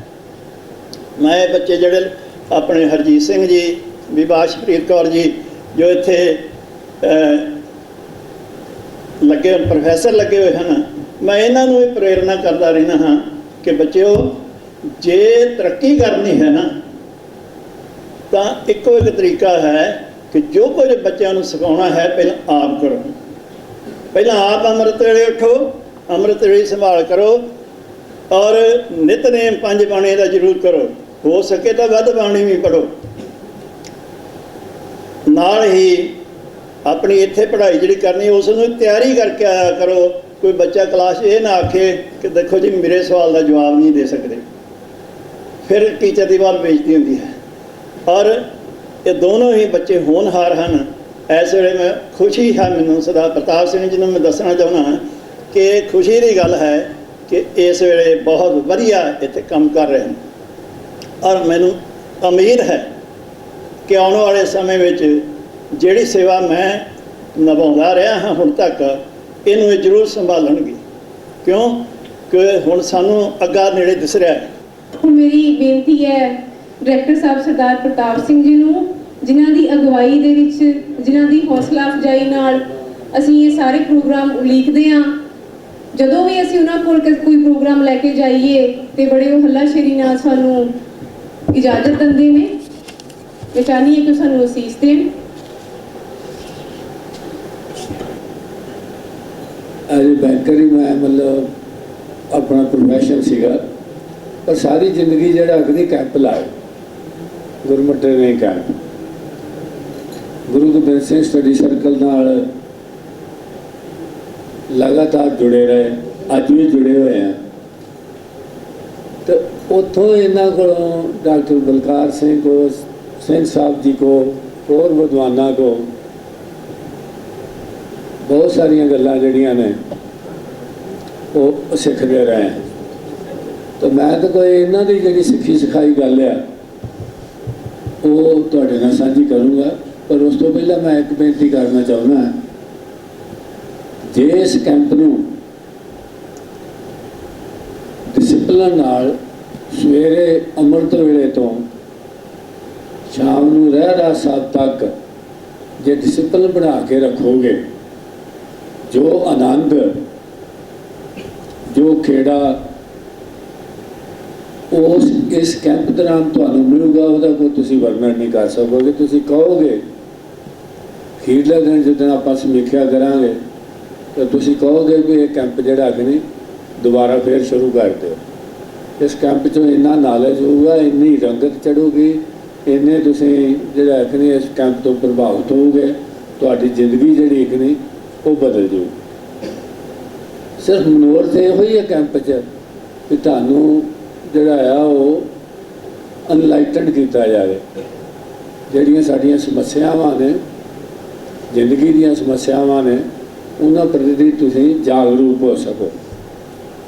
ਮੈਂ ਬੱਚੇ ਜਿਹੜੇ ਆਪਣੇ ਹਰਜੀਤ ਸਿੰਘ ਜੀ, ਵਿਭਾਸ਼ਪ੍ਰੀਤ ਕੌਰ ਜੀ ਜੋ ਇੱਥੇ ਲੱਗੇ ਪ੍ਰੋਫੈਸਰ ਲੱਗੇ ਹੋਏ ਹਨ, ਮੈਂ ਇਹਨਾਂ ਨੂੰ ਵੀ ਪ੍ਰੇਰਨਾ ਕਰਦਾ ਰਹਿੰਦਾ ਹਾਂ ਕਿ ਬੱਚਿਓ, ਜੇ ਤਰੱਕੀ ਕਰਨੀ ਹੈ ਨਾ ਤਾਂ ਇੱਕੋ ਇੱਕ ਤਰੀਕਾ ਹੈ ਕਿ ਜੋ ਕੁਝ ਬੱਚਿਆਂ ਨੂੰ ਸਿਖਾਉਣਾ ਹੈ ਪਹਿਲਾਂ ਆਪ ਕਰੋ। ਪਹਿਲਾਂ ਆਪ ਅੰਮ੍ਰਿਤ ਵੇਲੇ ਉੱਠੋ, ਅੰਮ੍ਰਿਤ ਵੇਲੇ ਸੰਭਾਲ ਕਰੋ ਔਰ ਨਿਤਨੇਮ 5 ਬਾਣੀ ਦਾ ਜ਼ਰੂਰ ਕਰੋ। ਹੋ ਸਕੇ ਤਾਂ ਵੱਧ ਬਾਣੀ ਵੀ ਪੜ੍ਹੋ। ਨਾਲ ਹੀ ਆਪਣੀ ਇੱਥੇ ਪੜ੍ਹਾਈ ਜਿਹੜੀ ਕਰਨੀ ਉਸ ਨੂੰ ਤਿਆਰੀ ਕਰਕੇ ਆਇਆ ਕਰੋ कोई बच्चा क्लास ये ना आखे कि देखो जी मेरे सवाल का जवाब नहीं दे सकते, फिर टीचर की बात बेइज्जती होती है। और ये दोनों ही बच्चे होनहार हैं। इस वे मैं खुशी है, मैनू सरदार प्रताप सिंह जी ने मैं दसना चाहना कि खुशी की गल है कि इस वे बहुत वधिया इत्थे काम कर रहे हैं। और मैनू उम्मीद है कि आने वाले समय में जिहड़ी सेवा मैं निभाता रहा हाँ हुण तक, इनू जरूर संभालणगे, क्यों कि हुण सानू अग्गा नेड़े दिस रहा है। ਹੁਣ ਮੇਰੀ ਬੇਨਤੀ ਹੈ ਡਾਇਰੈਕਟਰ ਸਾਹਿਬ ਸਰਦਾਰ ਪ੍ਰਤਾਪ ਸਿੰਘ ਜੀ ਨੂੰ, ਜਿਨ੍ਹਾਂ ਦੀ ਅਗਵਾਈ ਦੇ ਵਿੱਚ, ਜਿਨ੍ਹਾਂ ਦੀ ਹੌਸਲਾ ਅਫਜ਼ਾਈ ਨਾਲ ਅਸੀਂ ਇਹ ਸਾਰੇ ਪ੍ਰੋਗਰਾਮ ਉਲੀਕਦੇ ਹਾਂ। ਜਦੋਂ ਵੀ ਅਸੀਂ ਉਹਨਾਂ ਕੋਲ ਕੋਈ ਪ੍ਰੋਗਰਾਮ ਲੈ ਕੇ ਜਾਈਏ ਤੇ ਬੜੇ ਉਹ ਹੱਲਾਸ਼ੇਰੀ ਨਾਲ ਸਾਨੂੰ ਇਜਾਜ਼ਤ ਦਿੰਦੇ ਨੇ। ਮੈਂ ਚਾਹੁੰਦੀ ਹਾਂ ਕਿ ਉਹ ਸਾਨੂੰ ਅਸੀਸ ਦੇਣ। एज ए बैंकर ही मैं मतलब अपना प्रोफैशन सीगा, पर सारी जिंदगी जड़ा अगली कैंप लाए government training camp, Guru Gobind Singh study circle नाल लगातार जुड़े रहे, अज भी जुड़े हुए हैं। तो उतों इन्हों को डॉक्टर बलकार सिंह को, सिंह साहब जी को, और विद्वानों को बहुत सारिया गल्लां जड़ियां ने वो सीखते रहे हैं। तो मैं तो कोई इन्हों की जी सिखी सिखाई गल है वो तुहाडे नाल साझी करूँगा, पर उस तो पहला मैं एक बेनती करना चाहुंदा, जे इस कैंप नूं डिसिपलिन नाल सवेरे अमृत वेले तो शाम नूं रहरास साहब तक जे डिसिपलिन बना के रखोगे, जो आनंद, जो खेड़ा उस इस कैंप दौरान तुहानूं मिलूगा, उसका कोई तुसीं वर्णन नहीं कर सकोगे। तुसीं कहोगे अखीरले दिन जिस आपां समीक्षा करांगे तो तुसीं कहोगे भी ये कैंप जिहड़ा कि नहीं दोबारा फिर शुरू कर दो। इस कैंप चों इन्ना नॉलेज होगा, इन्नी रंगत चढ़ूगी, इन्ने तुसीं जिहड़ा कि नहीं इस कैंप तो प्रभावित होगे, तुहाडी जिंदगी जिहड़ी कि नहीं वो बदल जाऊ। सिर्फ मनोरथ यो ही है कैंप च कि तुहानूं जिहड़ा आ वो अनलाइटन किया जाए, जिहड़ियां साडीयां समस्यावां ने, जिंदगी दीयां समस्यावां ने, उन्हां प्रति तुसीं जागरूक हो सको।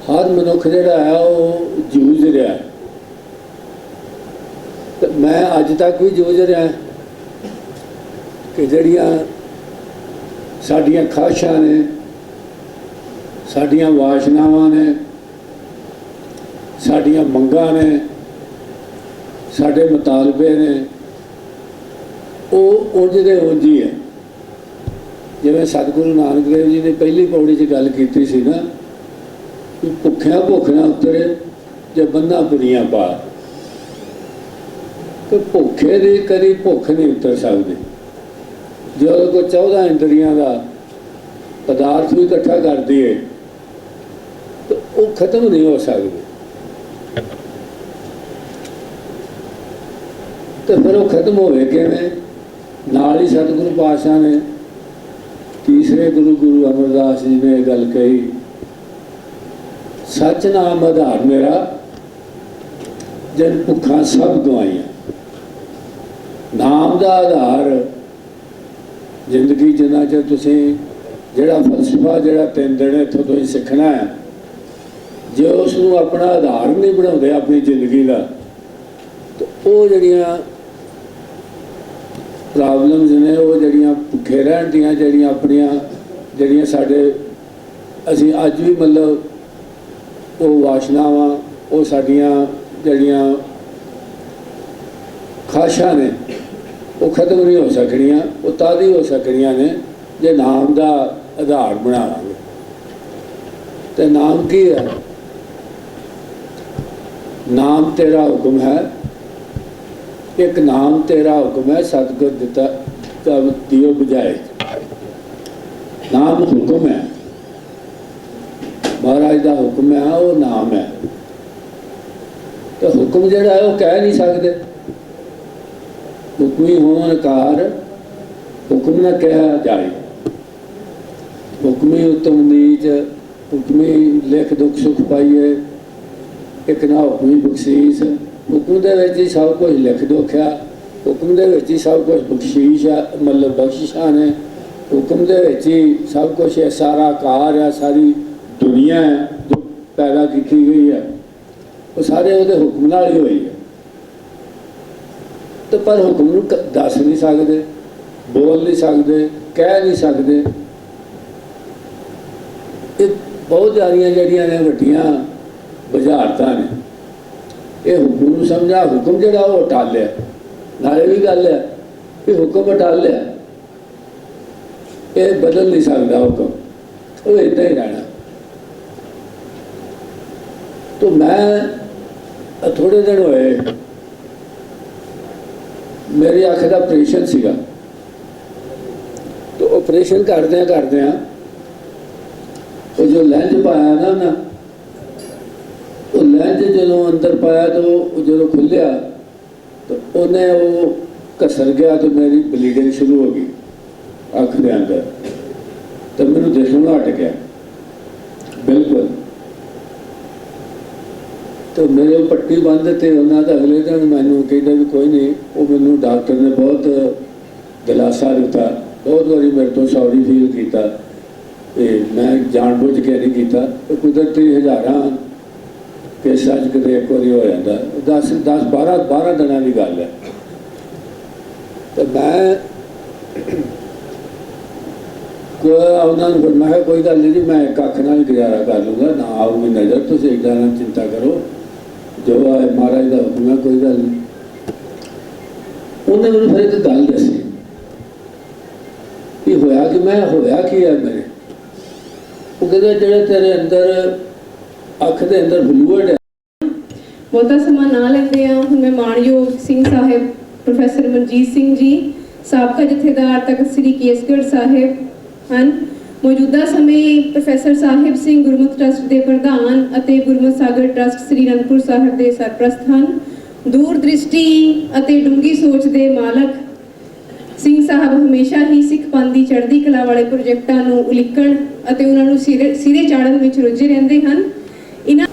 हर मनुख जिहड़ा है वो जूझ रहा है, तो मैं अज तक भी जूझ रहा कि जिहड़ियां साडियां ख्वाहिशां ने, साडियां वासनावां ने, साडियां मंगां ने, साडे मुतालबे ने, वो उंज दे उंज ही है। जिवें सतगुरु नानक देव जी ने पहली पौड़ी च गल कीती सी ना कि भुखिया भुख ना उतरे जे बंधा पुरियां पार, कि भुखे दी कदी भुख नहीं उतर सकदी। जो कोई 14 इंद्रियां का पदार्थ भी इकट्ठा कर दिए तो वो खत्म नहीं हो सकते, तो फिर वो खत्म होवे किवें? नाल ही सतगुरु पातशाह ने तीसरे गुरु गुरु अमरदास जी ने गल कही, सच नाम आधार मेरा जन भुखा सब गवाइया। नाम का आधार जिंदगी जिन्ना चर तुसीं जिहड़ा फलसफा जिहड़ा 3 दिन इत्थों तुसीं सीखना है, जे उसनूं अपना आधार नहीं बनाउंदे अपनी जिंदगी का, तो वो जिहड़ियां प्रॉब्लम्स ने, वो जिहड़ियां भुखे रहण दीयां जिहड़ियां अपनियां जिहड़ियां साडे असीं अज भी मतलब वो वासनावां, वो साडियां जिहड़ियां ख्वाहिशां ने, वो खत्म नहीं हो सकनियां। वो तां ही हो सकनियां ने जे नाम का आधार बनावांगे। तो नाम की है? नाम तेरा हुक्म है, एक नाम तेरा हुक्म है, सतगुर दिता तब दियो बुझाए। नाम हुक्म है, महाराज का हुक्म है, वो नाम है। तो हुक्म जिहड़ा है वो कह नहीं सकते, हुक्मी होन कार हुक्म न कहा जाए। हुक्मी उत्तम नीच हुक्मी लिख दुख सुख पाइए, एक ना हुक्मी बख्शीश। हुक्म दे विच ही सब कुछ लिख दुख आ, हुक्म दे विच ही सब कुछ बख्शीश आ, मतलब बख्शिशां ने। हुक्म दे विच ही सब कुछ है, सारा कार है, सारी दुनिया है जो पैदा की गई है, वो सारे वो हुक्म नाल ही हुई है। तो पर हुक्म नूं दस नहीं सकते, बोल नहीं सकते, कह नहीं सकते। ये बहुत सारिया जड़ियाँ ने वड्डियां बुझारतां ने। ये हुक्म नूं समझा, हुक्म जिहड़ा वो टालिया। नाले भी गल है कि हुक्म टालिया, ये बदल नहीं सकता हुक्म, वो इदां ही रहना। तो मैं थोड़े दिन होए मेरी अख का ऑपरेशन सीगा, तो ऑपरेशन करदे वो जो लेंस पाया ना, वो लेंस जो अंदर पाया तो जो खुलिया तो उन्हें वो घसर गया, तो मेरी ब्लीडिंग शुरू हो गई अख के अंदर। तो मैनू दिखना हट गया बिल्कुल। तो मेरे पट्टी बंद थे उन्होंने। अगले दिन मैनू कहते भी कोई नहीं, वो मैनू डॉक्टर ने बहुत दिलासा दिता, बहुत बारी मेरे तो सॉरी फील किया। मैं जानबूझ के नहीं किया, तो कुदरती हज़ारां केसां च किते एक बारी हो जाता। 10-12 दिनों की गल है। तो मैं उन्होंने मैं कोई गल नहीं जी, मैं एक अख नाल गुजारा कर लूँगा, ना आऊगी नज़र, तुम इदा ना चिंता करो, जो है महाराज का हुक्म है, कोई गल नहीं। उन्हें मैंने फिर एक गल दसी कि होया कि मैं होया कि है मेरे। वो कहते जो तेरे अंदर अख के अंदर फ्लूइड है। ਬਹੁਤਾ ਸਮਾਂ ਨਾ ਲੈਂਦੇ ਆ। ਹੁਣ ਮੈਂ ਮਾਣਯੋਗ ਸਿੰਘ ਸਾਹਿਬ ਪ੍ਰੋਫੈਸਰ ਮਨਜੀਤ ਸਿੰਘ ਜੀ, ਸਾਬਕਾ ਜਥੇਦਾਰ ਤਖਤ ਸ੍ਰੀ ਕੇਸਗੜ੍ਹ ਸਾਹਿਬ ਹਨ। ਮੌਜੂਦਾ ਸਮੇਂ ਪ੍ਰੋਫੈਸਰ ਸਾਹਿਬ ਸਿੰਘ ਗੁਰਮੁਖ ਟਰਸਟ ਦੇ ਪ੍ਰਧਾਨ ਅਤੇ ਗੁਰਮੁਖ ਸਾਗਰ ਟਰਸਟ ਸ੍ਰੀ ਅਨੰਦਪੁਰ ਸਾਹਿਬ ਦੇ ਸਰਪ੍ਰਸਤ ਹਨ। ਦੂਰ ਦ੍ਰਿਸ਼ਟੀ ਅਤੇ ਡੂੰਘੀ ਸੋਚ ਦੇ ਮਾਲਕ ਸਿੰਘ ਸਾਹਿਬ ਹਮੇਸ਼ਾ ਹੀ ਸਿੱਖ ਪੰਥ ਦੀ ਚੜ੍ਹਦੀ ਕਲਾ ਵਾਲੇ ਪ੍ਰੋਜੈਕਟਾਂ ਨੂੰ ਉਲੀਕਣ ਅਤੇ ਉਹਨਾਂ ਨੂੰ ਸਿਰੇ ਚਾੜਨ ਵਿੱਚ ਰੁੱਝੇ ਰਹਿੰਦੇ ਹਨ। ਇਹਨਾਂ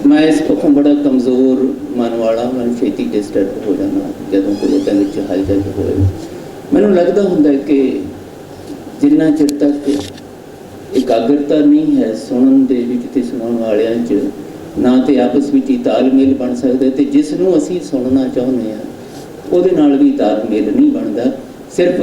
मैं इस पक्षों बड़ा कमज़ोर मन वाला, मैं छेती डिस्टर्ब हो जाना जदों कोई हलचल होए। मैनूं लगता हुंदा है कि जिन्ना चिर तक एकाग्रता नहीं है सुनन दे विच ते सुनन वालियां च, ना तो आपस में तालमेल बन सकता, तो जिसनों असीं सुनना चाहुंदे आ उहदे नाल भी तालमेल नहीं बनता। सिर्फ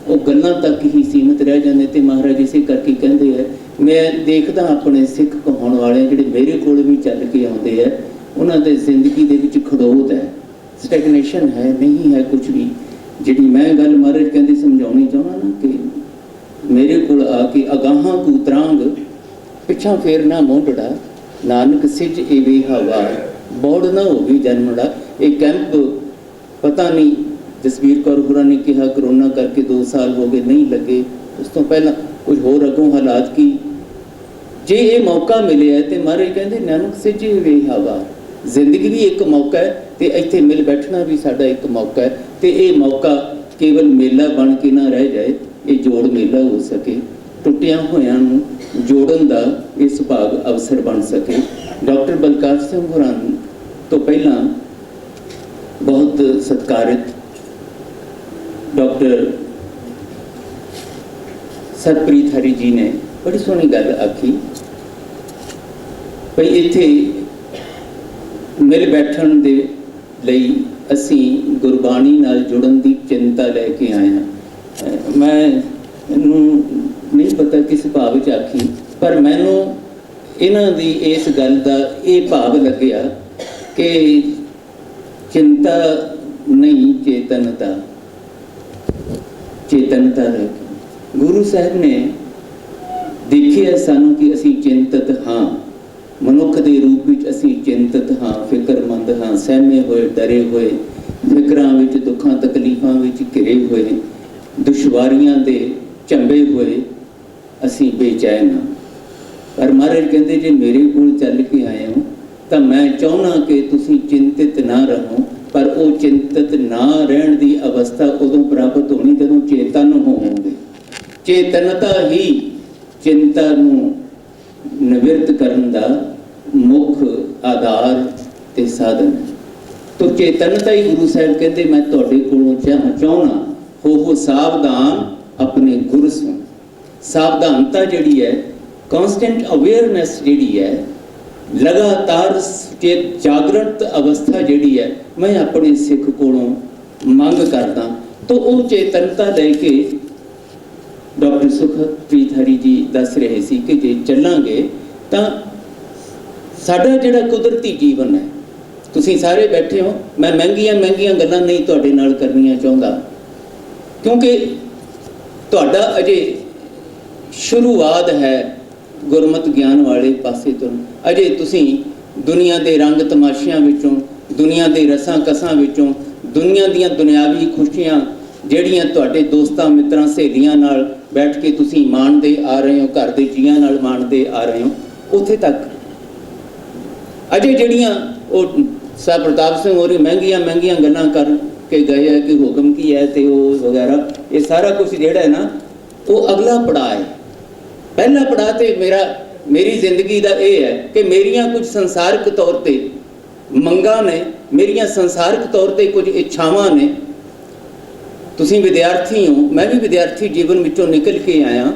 वो गल्लां तक ही सीमित रह जाते। तो महाराज इसे करके कहते हैं, मैं देखदा अपने सिख कहाउण वाले जिहड़े मेरे कोल भी चल के आउंदे है, उन्हां दे जिंदगी दे विच खड़ोत है, स्टैगनेशन है, नहीं है कुछ भी। जिहड़ी मैं गल महाराज कहंदे समझाउणी चाहुंदा ना कि मेरे कोल आके अगाहां कू तरांग पिछां फेरना मोढड़ा, नानक सिज एवे हवा बौड़ ना होगी जन्मड़ा। ये कैंप पता नहीं जसवीर कौर होरां ने कहा करोना करके 2 साल हो गए नहीं लगे, उस तो पहला कुछ होर अगों हालात की जे ये मौका मिले है। तो मारे कहते नानक सिज वे हवा, जिंदगी भी एक मौका है, तो इत्थे मिल बैठना भी साडा एक मौका है। तो ये मौका केवल मेला बन के ना रह जाए, ये जोड़ मेला हो सके, टुटिया होयां नूं जोड़न दा ये सुभाग अवसर बन सके। डॉक्टर बलकार सिंह होरां तो पहला बहुत सत्कारित डॉक्टर सरप्रीत हरी जी ने बड़ी सोहनी गल आखी भई इत्थे मिल बैठण दे लई असीं गुरबाणी नाल जुड़न दी चिंता लैके आए हैं। मैं नहीं पता किस भाव च आखी, पर मैनूं इन्हां दी इस गल दा ये भाव लग्या कि चिंता नहीं चेतनता, चेतनता लैके गुरु साहब ने देखिए सानू कि असी चिंतित हाँ, मनुख के रूप में असी चिंतित हाँ, फिक्रमंद हाँ, सहमे हुए डरे हुए, फिक्रां विच दुखां तकलीफां विच घिरे हुए, दुश्वारियां दे झंबे हुए असी बेचैन हाँ। पर महाराज कहते जे मेरे कोल चल के आए हो तो मैं चाहना कि तुसी चिंतित ना रहो, पर वो चिंतित ना रहन दी अवस्था उदों प्राप्त होनी जदों चेतन होवोगे। चेतनता ही ਚਿੰਤਾ ਨੂੰ ਨਿਵਰਤ ਕਰਨ ਦਾ ਮੁੱਖ ਆਧਾਰ ਤੇ ਸਾਧਨ ਹੈ। ਤੋ ਚੇਤਨਤਾ ਹੀ ਗੁਰੂ ਸਾਹਿਬ ਕਹਿੰਦੇ ਮੈਂ ਤੁਹਾਡੇ ਕੋਲੋਂ ਚਾਹੁੰਦਾ ਹੋ ਸਾਵਧਾਨ ਆਪਣੇ ਗੁਰ ਸੁਣ। ਸਾਵਧਾਨਤਾ ਜਿਹੜੀ ਹੈ, ਕਨਸਟੈਂਟ ਅਵੇਅਰਨੈਸ ਜਿਹੜੀ ਹੈ, ਲਗਾਤਾਰ ਜਾਗਰਤ ਅਵਸਥਾ ਜਿਹੜੀ ਹੈ, ਮੈਂ ਆਪਣੇ ਸਿੱਖ ਕੋਲੋਂ ਮੰਗ ਕਰਦਾ। ਤੋ ਉਹ ਚੇਤਨਤਾ ਲੈ ਕੇ ਡਾਕਟਰ ਸੁਖਪ੍ਰੀਤ ਹਰੀ ਜੀ ਦੱਸ ਰਹੇ ਸੀ ਕਿ ਜੇ ਚੱਲਾਂਗੇ ਤਾਂ ਸਾਡਾ ਜਿਹੜਾ ਕੁਦਰਤੀ ਜੀਵਨ ਹੈ, ਤੁਸੀਂ ਸਾਰੇ ਬੈਠੇ ਹੋ, ਮੈਂ ਮਹਿੰਗੀਆਂ ਗੱਲਾਂ ਨਹੀਂ ਤੁਹਾਡੇ ਨਾਲ ਕਰਨੀਆਂ ਚਾਹੁੰਦਾ, ਕਿਉਂਕਿ ਤੁਹਾਡਾ ਅਜੇ ਸ਼ੁਰੂਆਤ ਹੈ ਗੁਰਮਤਿ ਗਿਆਨ ਵਾਲੇ ਪਾਸੇ ਤੋਂ। ਅਜੇ ਤੁਸੀਂ ਦੁਨੀਆ ਦੇ ਰੰਗ ਤਮਾਸ਼ਿਆਂ ਵਿੱਚੋਂ, ਦੁਨੀਆ ਦੇ ਰਸਾਂ ਕਸਾਂ ਵਿੱਚੋਂ, ਦੁਨੀਆ ਦੀਆਂ ਦੁਨਿਆਵੀ ਖੁਸ਼ੀਆਂ ਜਿਹੜੀਆਂ ਤੁਹਾਡੇ ਦੋਸਤਾਂ ਮਿੱਤਰਾਂ ਸਹੇਲੀਆਂ ਨਾਲ ਬੈਠ ਕੇ ਤੁਸੀਂ ਮਾਣਦੇ ਆ ਰਹੇ ਹੋ, ਘਰ ਦੇ ਜੀਆਂ ਨਾਲ ਮਾਣਦੇ ਆ ਰਹੇ ਹੋ, ਉੱਥੇ ਤੱਕ ਅਜੇ ਜਿਹੜੀਆਂ ਉਹ ਸਾਹਿਬ ਪ੍ਰਤਾਪ ਸਿੰਘ ਹੋਰੀ ਮਹਿੰਗੀਆਂ ਗੱਲਾਂ ਕਰ ਕੇ ਗਏ ਹੈ ਕਿ ਹੁਕਮ ਕੀ ਹੈ ਤੇ ਉਹ ਵਗੈਰਾ, ਇਹ ਸਾਰਾ ਕੁਝ ਜਿਹੜਾ ਹੈ ਨਾ, ਉਹ ਅਗਲਾ ਪੜਾਅ ਹੈ। ਪਹਿਲਾ ਪੜਾਅ ਤੇ ਮੇਰੀ ਜ਼ਿੰਦਗੀ ਦਾ ਇਹ ਹੈ ਕਿ ਮੇਰੀਆਂ ਕੁਝ ਸੰਸਾਰਿਕ ਤੌਰ ਤੇ ਮੰਗਾਂ ਨੇ, ਮੇਰੀਆਂ ਸੰਸਾਰਿਕ ਤੌਰ ਤੇ ਕੁਝ ਇੱਛਾਵਾਂ ਨੇ। ਤੁਸੀਂ ਵਿਦਿਆਰਥੀ ਹੋ, ਮੈਂ ਵੀ ਵਿਦਿਆਰਥੀ ਜੀਵਨ ਵਿੱਚੋਂ ਨਿਕਲ ਕੇ ਆਇਆ।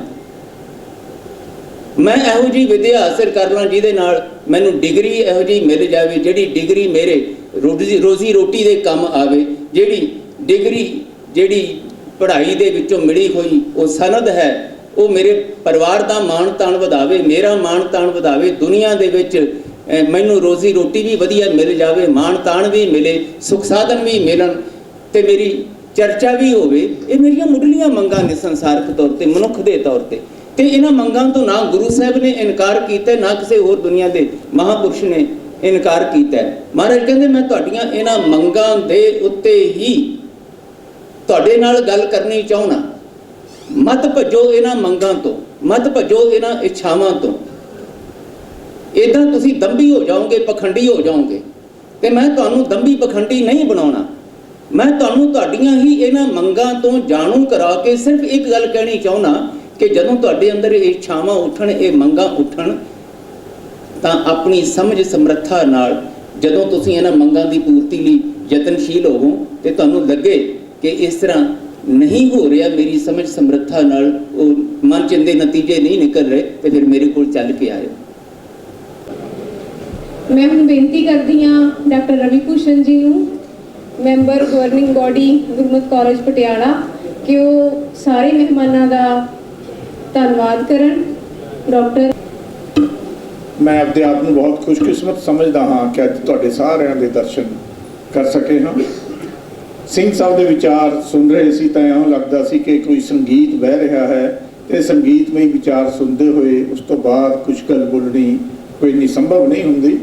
ਮੈਂ ਇਹੋ ਜਿਹੀ ਵਿੱਦਿਆ ਹਾਸਲ ਕਰ ਲਾਂ ਜਿਹਦੇ ਨਾਲ ਮੈਨੂੰ ਡਿਗਰੀ ਇਹੋ ਜਿਹੀ ਮਿਲ ਜਾਵੇ, ਜਿਹੜੀ ਡਿਗਰੀ ਮੇਰੇ ਰੋਜ਼ੀ ਰੋਟੀ ਦੇ ਕੰਮ ਆਵੇ, ਜਿਹੜੀ ਡਿਗਰੀ ਜਿਹੜੀ ਪੜ੍ਹਾਈ ਦੇ ਵਿੱਚੋਂ ਮਿਲੀ ਹੋਈ ਉਹ ਸਨਦ ਹੈ, ਉਹ ਮੇਰੇ ਪਰਿਵਾਰ ਦਾ ਮਾਣ ਤਾਣ ਵਧਾਵੇ, ਮੇਰਾ ਮਾਣ ਤਾਣ ਵਧਾਵੇ, ਦੁਨੀਆ ਦੇ ਵਿੱਚ ਮੈਨੂੰ ਰੋਜ਼ੀ ਰੋਟੀ ਵੀ ਵਧੀਆ ਮਿਲ ਜਾਵੇ, ਮਾਣ ਤਾਣ ਵੀ ਮਿਲੇ, ਸੁੱਖ ਸਾਧਨ ਵੀ ਮਿਲਣ ਤੇ ਮੇਰੀ ਚਰਚਾ ਵੀ ਹੋਵੇ। ਇਹ ਮੇਰੀਆਂ ਮੁੱਢਲੀਆਂ ਮੰਗਾਂ ਨੇ ਸੰਸਾਰਿਕ ਤੌਰ ਤੇ, ਮਨੁੱਖ ਦੇ ਤੌਰ ਤੇ। ਤੇ ਇਹਨਾਂ ਮੰਗਾਂ ਤੋਂ ਨਾ ਗੁਰੂ ਸਾਹਿਬ ਨੇ ਇਨਕਾਰ ਕੀਤਾ, ਨਾ ਕਿਸੇ ਹੋਰ ਦੁਨੀਆ ਦੇ ਮਹਾਂਪੁਰਸ਼ ਨੇ ਇਨਕਾਰ ਕੀਤਾ। ਮਹਾਰਾਜ ਕਹਿੰਦੇ ਮੈਂ ਤੁਹਾਡੀਆਂ ਇਹਨਾਂ ਮੰਗਾਂ ਦੇ ਉੱਤੇ ਹੀ ਤੁਹਾਡੇ ਨਾਲ ਗੱਲ ਕਰਨੀ ਚਾਹੁੰਦਾ। ਮਤ ਭੱਜੋ ਇਹਨਾਂ ਮੰਗਾਂ ਤੋਂ, ਮਤ ਭੱਜੋ ਇਹਨਾਂ ਇੱਛਾਵਾਂ ਤੋਂ। ਇੱਦਾਂ ਤੁਸੀਂ ਦੰਭੀ ਹੋ ਜਾਓਗੇ, ਪਖੰਡੀ ਹੋ ਜਾਓਗੇ। ਤੇ ਮੈਂ ਤੁਹਾਨੂੰ ਦੰਭੀ ਪਖੰਡੀ ਨਹੀਂ ਬਣਾਉਣਾ। ਮੈਂ ਤੁਹਾਨੂੰ ਤੁਹਾਡੀਆਂ ਹੀ ਇਹਨਾਂ ਮੰਗਾਂ ਤੋਂ ਜਾਣੂ ਕਰਾ ਕੇ ਸਿਰਫ ਇੱਕ ਗੱਲ ਕਹਿਣੀ ਚਾਹੁੰਦਾ ਕਿ ਜਦੋਂ ਤੁਹਾਡੇ ਅੰਦਰ ਇਹ ਇੱਛਾਵਾਂ ਉੱਠਣ, ਇਹ ਮੰਗਾਂ ਉੱਠਣ, ਤਾਂ ਆਪਣੀ ਸਮਝ ਸਮਰੱਥਾ ਨਾਲ ਜਦੋਂ ਤੁਸੀਂ ਇਹਨਾਂ ਮੰਗਾਂ ਦੀ ਪੂਰਤੀ ਲਈ ਯਤਨਸ਼ੀਲ ਹੋਵੋ ਤੇ ਤੁਹਾਨੂੰ ਲੱਗੇ ਕਿ ਇਸ ਤਰ੍ਹਾਂ ਨਹੀਂ ਹੋ ਰਿਹਾ, ਮੇਰੀ ਸਮਝ ਸਮਰੱਥਾ ਨਾਲ ਉਹ ਮਨ ਚਿੰਦੇ ਨਤੀਜੇ ਨਹੀਂ ਨਿਕਲ ਰਹੇ, ਤੇ ਫਿਰ ਮੇਰੇ ਕੋਲ ਚੱਲ ਕੇ ਆਇਓ। ਮੈਂ ਹੁਣ ਬੇਨਤੀ ਕਰਦੀ ਹਾਂ ਡਾਕਟਰ ਰਵੀ ਭੂਸ਼ਣ ਜੀ ਨੂੰ, ਮੈਂਬਰ ਗਵਰਨਿੰਗ ਬੋਡੀ ਗੁਰਮਤਿ ਕਾਲਜ ਪਟਿਆਲਾ, ਕਿ ਉਹ ਸਾਰੇ ਮਹਿਮਾਨਾਂ ਦਾ ਧੰਨਵਾਦ ਕਰਨ। ਡਾਕਟਰ ਮੈਂ ਆਪਦੇ ਆਪ ਨੂੰ ਬਹੁਤ ਖੁਸ਼ਕਿਸਮਤ ਸਮਝਦਾ ਹਾਂ ਕਿ ਅੱਜ ਤੁਹਾਡੇ ਸਾਰਿਆਂ ਦੇ ਦਰਸ਼ਨ ਕਰ ਸਕੇ ਹਾਂ। ਸਿੰਘ ਸਾਹਿਬ ਦੇ ਵਿਚਾਰ ਸੁਣ ਰਹੇ ਸੀ ਤਾਂ ਇਉਂ ਲੱਗਦਾ ਸੀ ਕਿ ਕੋਈ ਸੰਗੀਤ ਵਹਿ ਰਿਹਾ ਹੈ, ਤੇ ਸੰਗੀਤਮਈ ਵਿਚਾਰ ਸੁਣਦੇ ਹੋਏ ਉਸ ਤੋਂ ਬਾਅਦ ਕੁਝ ਗੱਲ ਬੋਲਣੀ ਕੋਈ ਨਹੀਂ ਸੰਭਵ ਨਹੀਂ ਹੁੰਦੀ।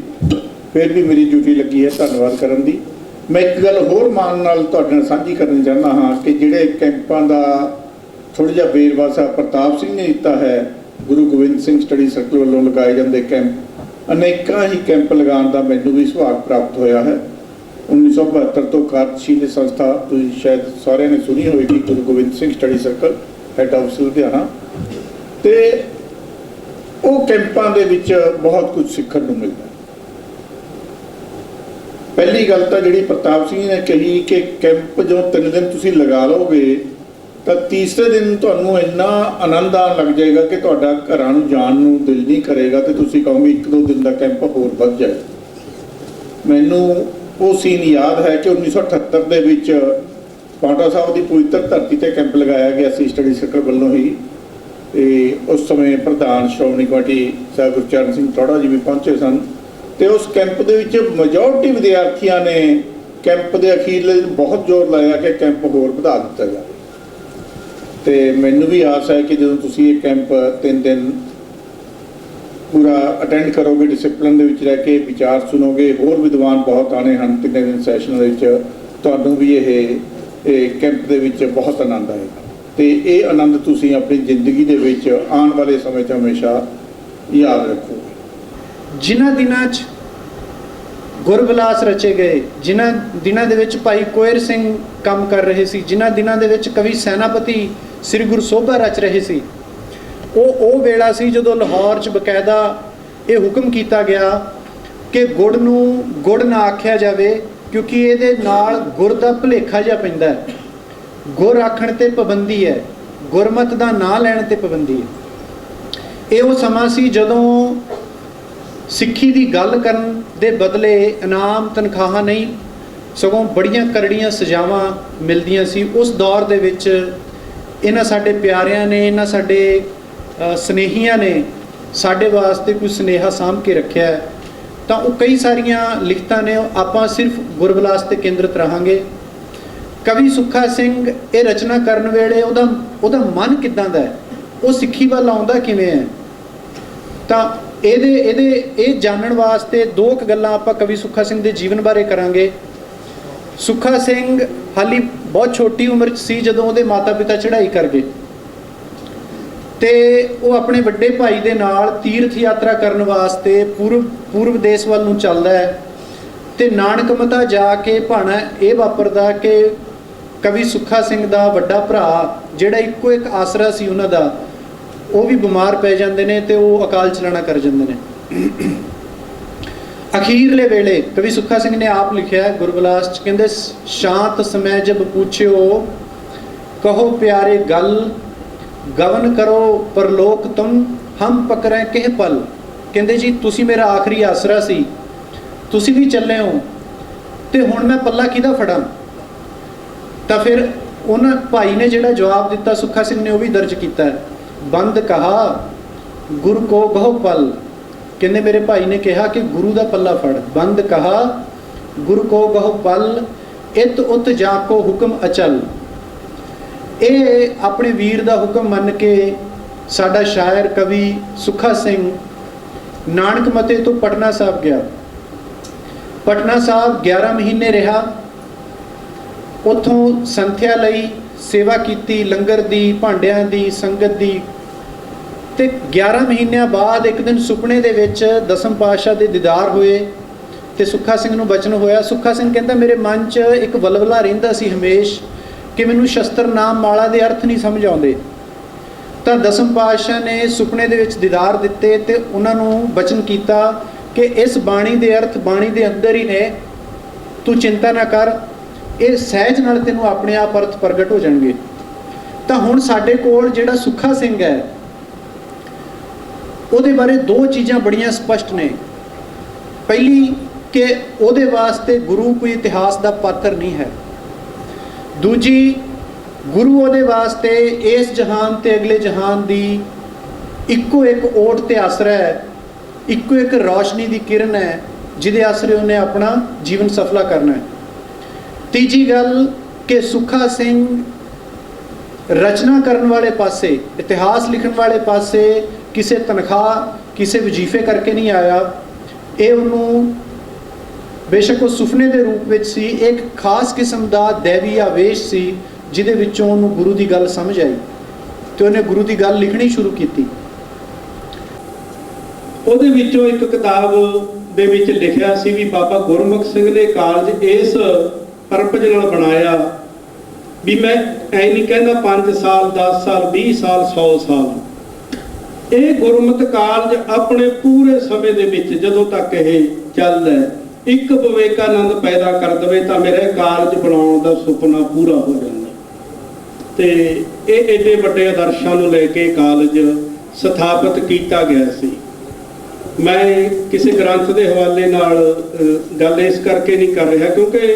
ਫਿਰ ਵੀ ਮੇਰੀ ਡਿਊਟੀ ਲੱਗੀ ਹੈ ਧੰਨਵਾਦ ਕਰਨ ਦੀ। ਮੈਂ ਇੱਕ ਗੱਲ ਹੋਰ ਮਾਣ ਨਾਲ ਤੁਹਾਡੇ ਨਾਲ ਸਾਂਝੀ ਕਰਨੀ ਚਾਹੁੰਦਾ ਹਾਂ ਕਿ ਜਿਹੜੇ ਕੈਂਪਾਂ ਦਾ ਥੋੜ੍ਹਾ ਜਿਹਾ ਵੇਰਵਾ ਪ੍ਰਤਾਪ ਸਿੰਘ ਨੇ ਦਿੱਤਾ ਹੈ, ਗੁਰੂ ਗੋਬਿੰਦ ਸਿੰਘ ਸਟੱਡੀ ਸਰਕਲ ਵੱਲੋਂ ਲਗਾਏ ਜਾਂਦੇ ਕੈਂਪ, ਅਨੇਕਾਂ ਹੀ ਕੈਂਪ ਲਗਾਉਣ ਦਾ ਮੈਨੂੰ ਵੀ ਸੁਭਾਗ ਪ੍ਰਾਪਤ ਹੋਇਆ ਹੈ। 1972 ਤੋਂ ਕਾਰਜਸ਼ੀਲ ਸੰਸਥਾ, ਤੁਸੀਂ ਸ਼ਾਇਦ ਸਾਰਿਆਂ ਨੇ ਸੁਣੀ ਹੋਵੇਗੀ, Guru Gobind Singh study circle, head office Ludhiana, ਤੇ ਉਹ ਕੈਂਪਾਂ ਦੇ ਵਿੱਚ ਬਹੁਤ ਕੁਝ ਸਿੱਖਣ ਨੂੰ ਮਿਲਦਾ। ਪਹਿਲੀ ਗੱਲ ਤਾਂ ਜਿਹੜੀ ਪ੍ਰਤਾਪ ਸਿੰਘ ਨੇ ਕਹੀ ਕਿ ਕੈਂਪ ਜੋ 3 ਦਿਨ ਤੁਸੀਂ ਲਗਾ ਲਓਗੇ ਤਾਂ ਤੀਸਰੇ ਦਿਨ ਤੁਹਾਨੂੰ ਇੰਨਾ ਆਨੰਦ ਆਉਣ ਲੱਗ ਜਾਏਗਾ ਕਿ ਤੁਹਾਡਾ ਘਰਾਂ ਨੂੰ ਜਾਣ ਨੂੰ ਦਿਲ ਨਹੀਂ ਕਰੇਗਾ, ਤੇ ਤੁਸੀਂ ਕਹੋਗੇ 1-2 ਦਿਨ ਦਾ ਕੈਂਪ ਹੋਰ ਵੱਧ ਜਾਏ। ਮੈਨੂੰ ਉਹ ਸੀਨ ਯਾਦ ਹੈ ਕਿ 1978 ਦੇ ਵਿੱਚ ਪਾਉਂਟਾ ਸਾਹਿਬ ਦੀ ਪਵਿੱਤਰ ਧਰਤੀ ਤੇ ਕੈਂਪ ਲਗਾਇਆ ਗਿਆ ਸੀ ਸਟੱਡੀ ਸਰਕਲ ਵੱਲੋਂ ਹੀ, ਤੇ ਉਸ ਸਮੇਂ ਪ੍ਰਧਾਨ ਸ਼੍ਰੋਮਣੀ ਕਮੇਟੀ ਸਾਹਿਬ ਗੁਰਚਰਨ ਸਿੰਘ ਥੋੜਾ ਜੀ ਵੀ ਪਹੁੰਚੇ ਸਨ। ਤੇ ਉਸ ਕੈਂਪ ਦੇ ਵਿੱਚ ਮੈਜੋਰਟੀ ਵਿਦਿਆਰਥੀਆਂ ਨੇ ਕੈਂਪ ਦੇ ਅਖੀਰਲੇ ਦਿਨ ਬਹੁਤ ਜ਼ੋਰ ਲਾਇਆ ਕਿ ਕੈਂਪ ਹੋਰ ਵਧਾ ਦਿੱਤਾ ਜਾਵੇ। ਤੇ ਮੈਨੂੰ ਵੀ ਆਸ ਹੈ ਕਿ ਜਦੋਂ ਤੁਸੀਂ ਇਹ ਕੈਂਪ 3 ਦਿਨ ਪੂਰਾ ਅਟੈਂਡ ਕਰੋਗੇ, ਡਿਸਿਪਲਿਨ ਦੇ ਵਿੱਚ ਰਹਿ ਕੇ ਵਿਚਾਰ ਸੁਣੋਗੇ, ਹੋਰ ਵਿਦਵਾਨ ਬਹੁਤ ਆਣੇ ਹਨ 3 ਦਿਨ ਸੈਸ਼ਨ ਦੇ ਵਿੱਚ, ਤੁਹਾਨੂੰ ਵੀ ਇਹ ਕੈਂਪ ਦੇ ਵਿੱਚ ਬਹੁਤ ਆਨੰਦ ਆਏਗਾ। ਤੇ ਇਹ ਆਨੰਦ ਤੁਸੀਂ ਆਪਣੀ ਜ਼ਿੰਦਗੀ ਦੇ ਵਿੱਚ ਆਉਣ ਵਾਲੇ ਸਮੇਂ 'ਚ ਹਮੇਸ਼ਾ ਯਾਦ ਰੱਖੋਗੇ। ਜਿਨ੍ਹਾਂ ਦਿਨਾਂ 'ਚ ਗੁਰਬਿਲਾਸ ਰਚੇ ਗਏ, ਜਿਨ੍ਹਾਂ ਦਿਨਾਂ ਦੇ ਵਿੱਚ ਭਾਈ ਕੋਇਰ ਸਿੰਘ ਕੰਮ ਕਰ ਰਹੇ ਸੀ, ਜਿਨ੍ਹਾਂ ਦਿਨਾਂ ਦੇ ਵਿੱਚ ਕਵੀ ਸੈਨਾਪਤੀ ਸ੍ਰੀ ਗੁਰੂ ਸੋਭਾ ਰਚ ਰਹੇ ਸੀ, ਉਹ ਵੇਲਾ ਸੀ ਜਦੋਂ ਲਾਹੌਰ 'ਚ ਬਕਾਇਦਾ ਇਹ ਹੁਕਮ ਕੀਤਾ ਗਿਆ ਕਿ ਗੁੜ ਨੂੰ ਗੁੜ ਨਾ ਆਖਿਆ ਜਾਵੇ, ਕਿਉਂਕਿ ਇਹਦੇ ਨਾਲ ਗੁਰ ਦਾ ਭੁਲੇਖਾ ਜਿਹਾ ਪੈਂਦਾ ਹੈ। ਗੁਰ ਆਖਣ ਤੇ ਪਾਬੰਦੀ ਹੈ, ਗੁਰਮਤ ਦਾ ਨਾਂ ਲੈਣ ਤੇ ਪਾਬੰਦੀ ਹੈ। ਇਹ ਉਹ ਸਮਾਂ ਸੀ ਜਦੋਂ ਸਿੱਖੀ ਦੀ ਗੱਲ ਕਰਨ ਦੇ ਬਦਲੇ ਇਨਾਮ ਤਨਖਾਹਾਂ ਨਹੀਂ, ਸਗੋਂ ਬੜੀਆਂ ਕਰੜੀਆਂ ਸਜ਼ਾਵਾਂ ਮਿਲਦੀਆਂ ਸੀ। ਉਸ ਦੌਰ ਦੇ ਵਿੱਚ ਇਹਨਾਂ ਸਾਡੇ ਪਿਆਰਿਆਂ ਨੇ, ਇਹਨਾਂ ਸਾਡੇ ਸਨੇਹੀਆਂ ਨੇ ਸਾਡੇ ਵਾਸਤੇ ਕੋਈ ਸੁਨੇਹਾ ਸਾਂਭ ਕੇ ਰੱਖਿਆ ਹੈ। ਤਾਂ ਉਹ ਕਈ ਸਾਰੀਆਂ ਲਿਖਤਾਂ ਨੇ, ਆਪਾਂ ਸਿਰਫ ਗੁਰਬਿਲਾਸ 'ਤੇ ਕੇਂਦਰਿਤ ਰਹਾਂਗੇ। ਕਵੀ ਸੁੱਖਾ ਸਿੰਘ ਇਹ ਰਚਨਾ ਕਰਨ ਵੇਲੇ ਉਹਦਾ ਮਨ ਕਿੱਦਾਂ ਦਾ ਹੈ, ਉਹ ਸਿੱਖੀ ਵੱਲ ਆਉਂਦਾ ਕਿਵੇਂ ਹੈ, ਤਾਂ ਇਹ ਜਾਣਨ ਵਾਸਤੇ ਦੋ ਕੁ ਗੱਲਾਂ ਆਪਾਂ ਕਵੀ ਸੁੱਖਾ ਸਿੰਘ ਦੇ ਜੀਵਨ ਬਾਰੇ ਕਰਾਂਗੇ। ਸੁੱਖਾ ਸਿੰਘ ਹਾਲੀ ਬਹੁਤ ਛੋਟੀ ਉਮਰ 'ਚ ਸੀ ਜਦੋਂ ਉਹਦੇ ਮਾਤਾ ਪਿਤਾ ਚੜ੍ਹਾਈ ਕਰ ਗਏ, ਤੇ ਉਹ ਆਪਣੇ ਵੱਡੇ ਭਾਈ ਦੇ ਨਾਲ ਤੀਰਥ ਯਾਤਰਾ ਕਰਨ ਵਾਸਤੇ ਪੂਰਬ ਦੇਸ਼ ਵੱਲ ਨੂੰ ਚੱਲਦਾ ਹੈ। ਤੇ ਨਾਨਕਮਤਾ ਜਾ ਕੇ ਭਾਣਾ ਇਹ ਵਾਪਰਦਾ ਕਿ ਕਵੀ ਸੁੱਖਾ ਸਿੰਘ ਦਾ ਵੱਡਾ ਭਰਾ ਜਿਹੜਾ ਇੱਕੋ ਇੱਕ ਆਸਰਾ ਸੀ ਉਹਨਾਂ ਦਾ, ਉਹ ਵੀ ਬਿਮਾਰ ਪੈ ਜਾਂਦੇ ਨੇ ਤੇ ਉਹ ਅਕਾਲ ਚਲਾਣਾ ਕਰ ਜਾਂਦੇ ਨੇ। ਅਖੀਰਲੇ ਵੇਲੇ ਕਵੀ ਸੁੱਖਾ ਸਿੰਘ ਨੇ ਆਪ ਲਿਖਿਆ ਗੁਰਬਿਲਾਸ 'ਚ, ਕਹਿੰਦੇ ਸ਼ਾਂਤ ਸਮੈ ਜਬ ਪੁੱਛਿਓ ਕਹੋ ਪਿਆਰੇ ਗੱਲ, ਗਵਨ ਕਰੋ ਪਰਲੋਕ ਤੁਮ ਹਮ ਪਕੜੈ ਕਿਹ ਪਲ। ਕਹਿੰਦੇ ਜੀ ਤੁਸੀਂ ਮੇਰਾ ਆਖਰੀ ਆਸਰਾ ਸੀ, ਤੁਸੀਂ ਵੀ ਚੱਲੇ ਹੋ, ਤੇ ਹੁਣ ਮੈਂ ਪੱਲਾ ਕਿਹਦਾ ਫੜਾਂ। ਤਾਂ ਫਿਰ ਉਹਨਾਂ ਭਾਈ ਨੇ ਜਿਹੜਾ ਜਵਾਬ ਦਿੱਤਾ ਸੁੱਖਾ ਸਿੰਘ ਨੇ, ਉਹ ਵੀ ਦਰਜ ਕੀਤਾ ਹੈ। ਬੰਦ ਕਹਾ ਗੁਰੂ ਕੋ ਬਹੁ ਪਲ, ਕਹਿੰਦੇ ਮੇਰੇ ਭਾਈ ਨੇ ਕਿਹਾ ਕਿ ਗੁਰੂ ਦਾ ਪੱਲਾ ਫੜ। ਬੰਦ ਕਹਾ ਗੁਰੂ ਕੋ ਬਹੁ ਪਲ, ਇਤ ਉਤ ਜਾ ਕੋ ਹੁਕਮ ਅਚਲ। ਇਹ ਆਪਣੇ ਵੀਰ ਦਾ ਹੁਕਮ ਮੰਨ ਕੇ ਸਾਡਾ ਸ਼ਾਇਰ ਕਵੀ ਸੁੱਖਾ ਸਿੰਘ ਨਾਨਕਮਤੇ ਤੋਂ ਪਟਨਾ ਸਾਹਿਬ ਗਿਆ। ਪਟਨਾ ਸਾਹਿਬ 11 ਮਹੀਨੇ ਰਿਹਾ, ਉੱਥੋਂ ਸੰਥਿਆ ਲਈ, ਸੇਵਾ ਕੀਤੀ, ਲੰਗਰ ਦੀ, ਭਾਂਡਿਆਂ ਦੀ, ਸੰਗਤ ਦੀ। ਤੇ 11 ਮਹੀਨਿਆਂ ਬਾਅਦ ਇੱਕ ਦਿਨ ਸੁਪਨੇ ਦੇ ਵਿੱਚ ਦਸਮ ਪਾਤਸ਼ਾਹ ਦੇ ਦੀਦਾਰ ਹੋਏ ਤੇ ਸੁੱਖਾ ਸਿੰਘ ਨੂੰ ਬਚਨ ਹੋਇਆ। ਸੁੱਖਾ ਸਿੰਘ ਕਹਿੰਦਾ ਮੇਰੇ ਮਨ 'ਚ ਇੱਕ ਵਲਵਲਾ ਰਹਿੰਦਾ ਸੀ ਹਮੇਸ਼ ਕਿ ਮੈਨੂੰ ਸ਼ਸਤਰ ਨਾਮ ਮਾਲਾ ਦੇ ਅਰਥ ਨਹੀਂ ਸਮਝ ਆਉਂਦੇ। ਤਾਂ ਦਸਮ ਪਾਤਸ਼ਾਹ ਨੇ ਸੁਪਨੇ ਦੇ ਵਿੱਚ ਦੀਦਾਰ ਦਿੱਤੇ ਤੇ ਉਹਨਾਂ ਨੂੰ ਬਚਨ ਕੀਤਾ ਕਿ ਇਸ ਬਾਣੀ ਦੇ ਅਰਥ ਬਾਣੀ ਦੇ ਅੰਦਰ ਹੀ ਨੇ, ਤੂੰ ਚਿੰਤਾ ਨਾ ਕਰ, ਇਹ ਸਹਿਜ ਨਾਲ ਤੈਨੂੰ ਆਪਣੇ ਆਪ ਅਰਥ ਪ੍ਰਗਟ ਹੋ ਜਾਣਗੇ। ਤਾਂ ਹੁਣ ਸਾਡੇ ਕੋਲ ਜਿਹੜਾ ਸੁੱਖਾ ਸਿੰਘ ਹੈ, ਉਹਦੇ ਬਾਰੇ ਦੋ ਚੀਜ਼ਾਂ ਬੜੀਆਂ ਸਪਸ਼ਟ ਨੇ। ਪਹਿਲੀ ਕਿ ਉਹਦੇ ਵਾਸਤੇ ਗੁਰੂ ਕੋਈ ਇਤਿਹਾਸ ਦਾ ਪਾਤਰ ਨਹੀਂ ਹੈ। ਦੂਜੀ, ਗੁਰੂ ਉਹਦੇ ਵਾਸਤੇ ਇਸ ਜਹਾਨ ਤੇ ਅਗਲੇ ਜਹਾਨ ਦੀ ਇੱਕੋ ਇੱਕ ਓਟ ਤੇ ਆਸਰਾ ਹੈ, ਇੱਕੋ ਇੱਕ ਰੌਸ਼ਨੀ ਦੀ ਕਿਰਨ ਹੈ ਜਿਹਦੇ ਆਸਰੇ ਉਹਨੇ ਆਪਣਾ ਜੀਵਨ ਸਫਲਾ ਕਰਨਾ ਹੈ। ਤੀਜੀ ਗੱਲ ਕਿ ਸੁੱਖਾ ਸਿੰਘ ਰਚਨਾ ਕਰਨ ਵਾਲੇ ਪਾਸੇ, ਇਤਿਹਾਸ ਲਿਖਣ ਵਾਲੇ ਪਾਸੇ ਕਿਸੇ ਤਨਖਾਹ, ਕਿਸੇ ਵਜ਼ੀਫੇ ਕਰਕੇ ਨਹੀਂ ਆਇਆ। ਇਹ ਉਹਨੂੰ ਬੇਸ਼ੱਕ ਉਹ ਸੁਪਨੇ ਦੇ ਰੂਪ ਵਿੱਚ ਸੀ, ਇੱਕ ਖਾਸ ਕਿਸਮ ਦਾ ਦੈਵੀ ਆਵੇਸ਼ ਸੀ ਜਿਹਦੇ ਵਿੱਚੋਂ ਉਹਨੂੰ ਗੁਰੂ ਦੀ ਗੱਲ ਸਮਝ ਆਈ ਤੇ ਉਹਨੇ ਗੁਰੂ ਦੀ ਗੱਲ ਲਿਖਣੀ ਸ਼ੁਰੂ ਕੀਤੀ। ਉਹਦੇ ਵਿੱਚੋਂ ਇੱਕ ਕਿਤਾਬ ਦੇ ਵਿੱਚ ਲਿਖਿਆ ਸੀ ਵੀ ਬਾਬਾ ਗੁਰਮੁਖ ਸਿੰਘ ਨੇ ਕਾਲਜ ਇਸ ਪਰਪਸ ਨਾਲ ਬਣਾਇਆ ਵੀ ਮੈਂ ਐ ਨਹੀਂ ਕਹਿੰਦਾ 5 ਸਾਲ 10 ਸਾਲ 20 ਸਾਲ 100 ਸਾਲ, ਇਹ ਗੁਰਮਤਿ ਕਾਲਜ ਆਪਣੇ ਪੂਰੇ ਸਮੇਂ ਦੇ ਵਿੱਚ ਜਦੋਂ ਤੱਕ ਇਹ ਚੱਲਦਾ ਇੱਕ ਵਿਵੇਕਾਨੰਦ ਪੈਦਾ ਕਰ ਦੇਵੇ ਤਾਂ ਮੇਰੇ ਕਾਲਜ ਬਣਾਉਣ ਦਾ ਸੁਪਨਾ ਪੂਰਾ ਹੋ ਜਾਂਦਾ। ਤੇ ਇਹ ਏਡੇ ਵੱਡੇ ਆਦਰਸ਼ਾਂ ਨੂੰ ਲੈ ਕੇ ਕਾਲਜ ਸਥਾਪਿਤ ਕੀਤਾ ਗਿਆ ਸੀ। ਮੈਂ ਕਿਸੇ ਗ੍ਰੰਥ ਦੇ ਹਵਾਲੇ ਨਾਲ ਗੱਲ ਇਸ ਕਰਕੇ ਨਹੀਂ ਕਰ ਰਿਹਾ ਕਿਉਂਕਿ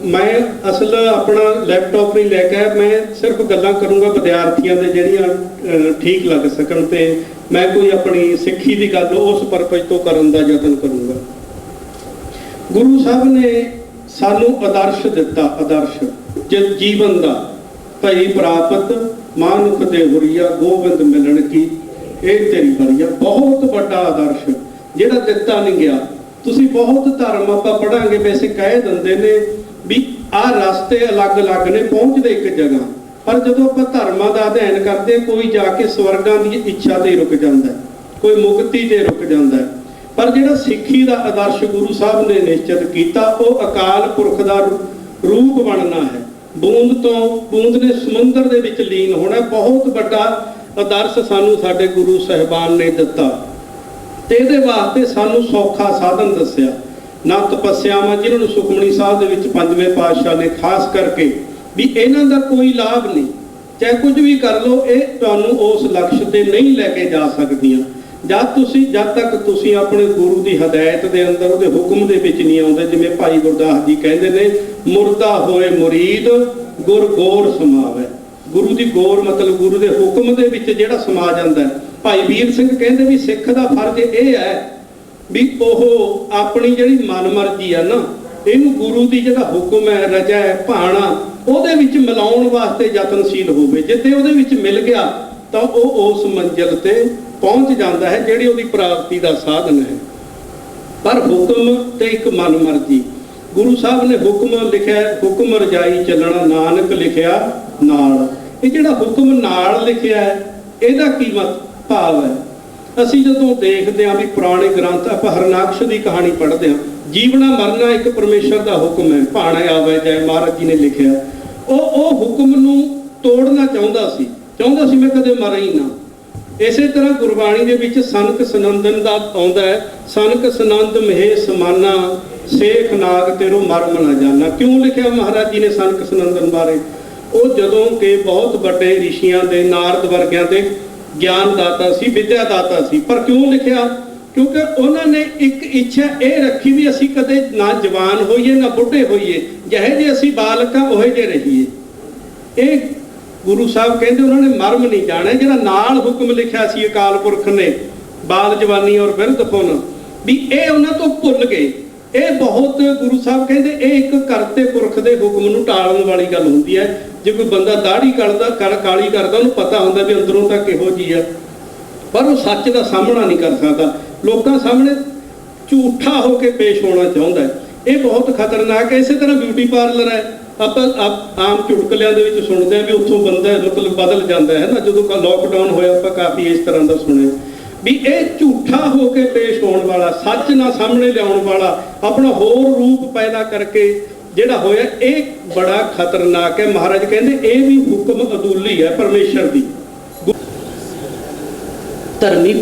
ਮੈਂ ਅਸਲ ਆਪਣਾ ਲੈਪਟਾਪ ਨਹੀਂ ਲੈ ਕੇ ਆਇਆ, ਮੈਂ ਸਿਰਫ ਗੱਲਾਂ ਕਰੂੰਗਾ ਵਿਦਿਆਰਥੀਆਂ ਦੇ ਜਿਹੜੀਆਂ ਠੀਕ ਲੱਗ ਸਕਣ ਤੇ ਮੈਂ ਕੋਈ ਆਪਣੀ ਸਿੱਖੀ ਦੀ ਗੱਲ ਉਸ ਪਰਪਸ ਤੋਂ ਕਰਨ ਦਾ ਯਤਨ ਕਰੂੰਗਾ। ਗੁਰੂ ਸਾਹਿਬ ਨੇ ਸਾਨੂੰ ਆਦਰਸ਼ ਦਿੱਤਾ, ਆਦਰਸ਼ ਜੀਵਨ ਦਾ, ਭਈ ਪ੍ਰਾਪਤ ਮਾਨੁਖ ਦੇ ਹੁਰੀਆ ਗੋਬਿੰਦ ਮਿਲਣ ਕੀ ਇਹ ਤੇਰੀ ਬਰੀਆ। ਬਹੁਤ ਵੱਡਾ ਆਦਰਸ਼ ਜਿਹੜਾ ਦਿੱਤਾ ਨਹੀਂ ਗਿਆ। ਤੁਸੀਂ ਬਹੁਤ ਧਰਮ ਆਪਾਂ ਪੜਾਂਗੇ ਵੈਸੇ ਕਹਿ ਦਿੰਦੇ ਨੇ ਵੀ ਆਹ ਰਸਤੇ ਅਲੱਗ-ਅਲੱਗ ਨੇ, ਪਹੁੰਚਦੇ ਇੱਕ ਜਗ੍ਹਾ, ਪਰ ਜਦੋਂ ਆਪਾਂ ਧਰਮਾਂ ਦਾ ਅਧਿਐਨ ਕਰਦੇ ਕੋਈ ਜਾ ਕੇ ਸਵਰਗਾਂ ਦੀ ਇੱਛਾ ਤੇ ਰੁਕ ਜਾਂਦਾ, ਕੋਈ ਮੁਕਤੀ ਤੇ ਰੁਕ ਜਾਂਦਾ, ਪਰ ਜਿਹੜਾ ਸਿੱਖੀ ਦਾ ਆਦਰਸ਼ ਗੁਰੂ ਸਾਹਿਬ ਨੇ ਨਿਸ਼ਚਿਤ ਕੀਤਾ ਉਹ ਅਕਾਲ ਪੁਰਖ ਦਾ ਰੂਪ ਬਣਨਾ ਹੈ। ਬੂੰਦ ਤੋਂ ਬੂੰਦ ਨੇ ਸਮੁੰਦਰ ਦੇ ਵਿੱਚ ਲੀਨ ਹੋਣਾ, ਬਹੁਤ ਵੱਡਾ ਆਦਰਸ਼ ਸਾਨੂੰ ਸਾਡੇ ਗੁਰੂ ਸਾਹਿਬਾਨ ਨੇ ਦਿੱਤਾ ਤੇ ਇਹਦੇ ਵਾਸਤੇ ਸਾਨੂੰ ਸੌਖਾ ਸਾਧਨ ਦੱਸਿਆ ਨਾ ਤਪੱਸਿਆਵਾਂ ਜਿਹਨਾਂ ਨੂੰ ਸੁਖਮਨੀ ਸਾਹਿਬ ਦੇ ਵਿੱਚ ਪੰਜਵੇਂ ਪਾਤਸ਼ਾਹ ਨੇ ਖਾਸ ਕਰਕੇ ਵੀ ਇਹਨਾਂ ਦਾ ਕੋਈ ਲਾਭ ਨਹੀਂ, ਚਾਹੇ ਕੁਝ ਵੀ ਕਰ ਲਓ, ਇਹ ਤੁਹਾਨੂੰ ਉਸ ਲਕਸ਼ ਤੇ ਨਹੀਂ ਲੈ ਕੇ ਜਾ ਸਕਦੀਆਂ ਜਦ ਤੱਕ ਤੁਸੀਂ ਆਪਣੇ ਗੁਰੂ ਦੀ ਹਦਾਇਤ ਦੇ ਅੰਦਰ ਉਹਦੇ ਹੁਕਮ ਦੇ ਵਿੱਚ ਨਹੀਂ ਆਉਂਦੇ। ਜਿਵੇਂ ਭਾਈ ਗੁਰਦਾਸ ਜੀ ਕਹਿੰਦੇ ਨੇ, ਮੁਰਦਾ ਹੋਏ ਮੁਰੀਦ ਗੁਰ ਗੌਰ ਸਮਾਵੇ। ਗੁਰੂ ਦੀ ਗੌਰ ਮਤਲਬ ਗੁਰੂ ਦੇ ਹੁਕਮ ਦੇ ਵਿੱਚ ਜਿਹੜਾ ਸਮਾ ਜਾਂਦਾ ਹੈ। ਭਾਈ ਵੀਰ ਸਿੰਘ ਕਹਿੰਦੇ ਵੀ ਸਿੱਖ ਦਾ ਫਰਜ਼ ਇਹ ਹੈ ਵੀ ਉਹ ਆਪਣੀ ਜਿਹੜੀ ਮਨਮਰਜ਼ੀ ਆ ਨਾ, ਇਹਨੂੰ ਗੁਰੂ ਦੀ ਜਿਹੜਾ ਹੁਕਮ ਹੈ, ਰਜਾ ਹੈ, ਭਾਣਾ, ਉਹਦੇ ਵਿੱਚ ਮਿਲਾਉਣ ਵਾਸਤੇ ਯਤਨਸ਼ੀਲ ਹੋਵੇ। ਜਿੱਥੇ ਉਹਦੇ ਵਿੱਚ ਮਿਲ ਗਿਆ ਤਾਂ ਉਹ ਉਸ ਮੰਜ਼ਿਲ ਤੇ ਪਹੁੰਚ ਜਾਂਦਾ ਹੈ ਜਿਹੜੀ ਉਹਦੀ ਪ੍ਰਾਪਤੀ ਦਾ ਸਾਧਨ ਹੈ। ਪਰ ਹੁਕਮ ਤੇ ਇੱਕ ਮਨਮਰਜ਼ੀ, ਗੁਰੂ ਸਾਹਿਬ ਨੇ ਹੁਕਮ ਲਿਖਿਆ, ਹੁਕਮ ਰਜਾਈ ਚੱਲਣਾ ਨਾਨਕ ਲਿਖਿਆ ਨਾਲ। ਇਹ ਜਿਹੜਾ ਹੁਕਮ ਨਾਲ ਲਿਖਿਆ ਹੈ, ਇਹਦਾ ਕੀ ਭਾਵ ਹੈ? ਅਸੀਂ ਜਦੋਂ ਦੇਖਦੇ ਹਾਂ ਵੀ ਪੁਰਾਣੇ ਗ੍ਰੰਥ, ਆਪਾਂ ਹਰਨਾਕਸ਼ ਦੀ ਕਹਾਣੀ ਪੜ੍ਹਦੇ ਹਾਂ, ਜੀਵਣਾ ਮਰਨਾ ਇੱਕ ਪਰਮੇਸ਼ਰ ਦਾ ਹੁਕਮ ਹੈ, ਭਾਣਾ ਆਵੇ ਜੈ, ਮਹਾਰਾਜ ਜੀ ਨੇ ਲਿਖਿਆ। ਉਹ ਹੁਕਮ ਨੂੰ ਤੋੜਨਾ ਚਾਹੁੰਦਾ ਸੀ ਮੈਂ ਕਦੇ ਮਰਾਂ ਹੀ ਨਾ। ਇਸੇ ਤਰ੍ਹਾਂ ਗੁਰਬਾਣੀ ਦੇ ਵਿੱਚ ਸਨਕ ਸਨੰਦਨ ਦਾ ਆਉਂਦਾ ਹੈ, ਸਨਕ ਸਨੰਦ ਮਹੇ ਸਮਾਨਾ ਸੇਖ ਨਾਗ ਤੇਰੋ ਮਰਮ ਨਾ ਜਾਣਾ। ਕਿਉਂ ਲਿਖਿਆ ਮਹਾਰਾਜ ਜੀ ਨੇ ਸਨਕ ਸਨੰਦਨ ਬਾਰੇ? ਉਹ ਜਦੋਂ ਕਿ ਬਹੁਤ ਵੱਡੇ ਰਿਸ਼ੀਆਂ ਦੇ, ਨਾਰਦ ਵਰਗਿਆਂ ਦੇ ਗਿਆਨ ਦਾਤਾ ਸੀ, ਵਿਦਿਆ ਦਾਤਾ ਸੀ। ਪਰ ਕਿਉਂ ਲਿਖਿਆ? ਕਿਉਂਕਿ ਉਹਨਾਂ ਨੇ ਇੱਕ ਇੱਛਾ ਇਹ ਰੱਖੀ ਵੀ ਅਸੀਂ ਕਦੇ ਨਾ ਜਵਾਨ ਹੋਈਏ ਨਾ ਬੁੱਢੇ ਹੋਈਏ, ਜਿਹੇ ਜੇ ਅਸੀਂ ਬਾਲਕ ਹਾਂ ਉਹੇ ਜੇ ਰਹੀਏ। ਇਹ ਗੁਰੂ ਸਾਹਿਬ ਕਹਿੰਦੇ ਉਹਨਾਂ ਨੇ ਮਰਮ ਨਹੀਂ ਜਾਣਿਆ। ਜਿਹੜਾ ਨਾਲ ਹੁਕਮ ਲਿਖਿਆ ਸੀ ਅਕਾਲ ਪੁਰਖ ਨੇ, ਬਾਲ ਜਵਾਨੀ ਔਰ ਬਿਰਧ ਪੁਨ, ਵੀ ਇਹ ਉਹਨਾਂ ਤੋਂ ਭੁੱਲ ਗਏ। ਇਹ ਬਹੁਤ, ਗੁਰੂ ਸਾਹਿਬ ਕਹਿੰਦੇ ਇਹ ਇੱਕ ਕਰਤੇ ਪੁਰਖ ਦੇ ਹੁਕਮ ਨੂੰ ਟਾਲਣ ਵਾਲੀ ਗੱਲ ਹੁੰਦੀ ਹੈ। ਜੇ ਕੋਈ ਬੰਦਾ ਦਾੜੀ ਕਾਲੀ ਕਰਦਾ, ਉਹਨੂੰ ਪਤਾ ਹੁੰਦਾ ਵੀ ਅੰਦਰੋਂ ਤਾਂ ਕਿਹੋ ਜਿਹੀ ਆ, ਪਰ ਉਹ ਸੱਚ ਦਾ ਸਾਹਮਣਾ ਨਹੀਂ ਕਰ ਸਕਦਾ, ਲੋਕਾਂ ਸਾਹਮਣੇ ਝੂਠਾ ਹੋ ਕੇ ਪੇਸ਼ ਹੋਣਾ ਚਾਹੁੰਦਾ ਹੈ। ਇਹ ਬਹੁਤ ਖਤਰਨਾਕ ਹੈ। ਇਸੇ ਤਰ੍ਹਾਂ ਬਿਊਟੀ ਪਾਰਲਰ ਹੈ, ਆਪਾਂ ਆਮ ਚੁਟਕਲਿਆਂ ਦੇ ਵਿੱਚ ਸੁਣਦੇ ਹਾਂ ਵੀ ਉੱਥੋਂ ਬੰਦਾ ਮਤਲਬ ਬਦਲ ਜਾਂਦਾ ਹੈ ਨਾ। ਜਦੋਂ ਲੋਕਡਾਊਨ ਹੋਇਆ ਆਪਾਂ ਕਾਫੀ ਇਸ ਤਰ੍ਹਾਂ ਦਾ ਸੁਣਿਆ ਵੀ ਇਹ ਝੂਠਾ ਹੋ ਕੇ ਪੇਸ਼ ਹੋਣ ਵਾਲਾ, ਸੱਚ ਨਾ ਸਾਹਮਣੇ ਲਿਆਉਣ ਵਾਲਾ, ਆਪਣਾ ਹੋਰ ਰੂਪ ਪੈਦਾ ਕਰਕੇ ਜਿਹੜਾ ਹੋਇਆ, ਇਹ ਬੜਾ ਖਤਰਨਾਕ ਹੈ। ਮਹਾਰਾਜ ਕਹਿੰਦੇ ਇਹ ਵੀ ਹੁਕਮ ਅਦੁੱਲੀ ਹੈ ਪਰਮੇਸ਼ਰ ਦੀ। ਧਰਮੀ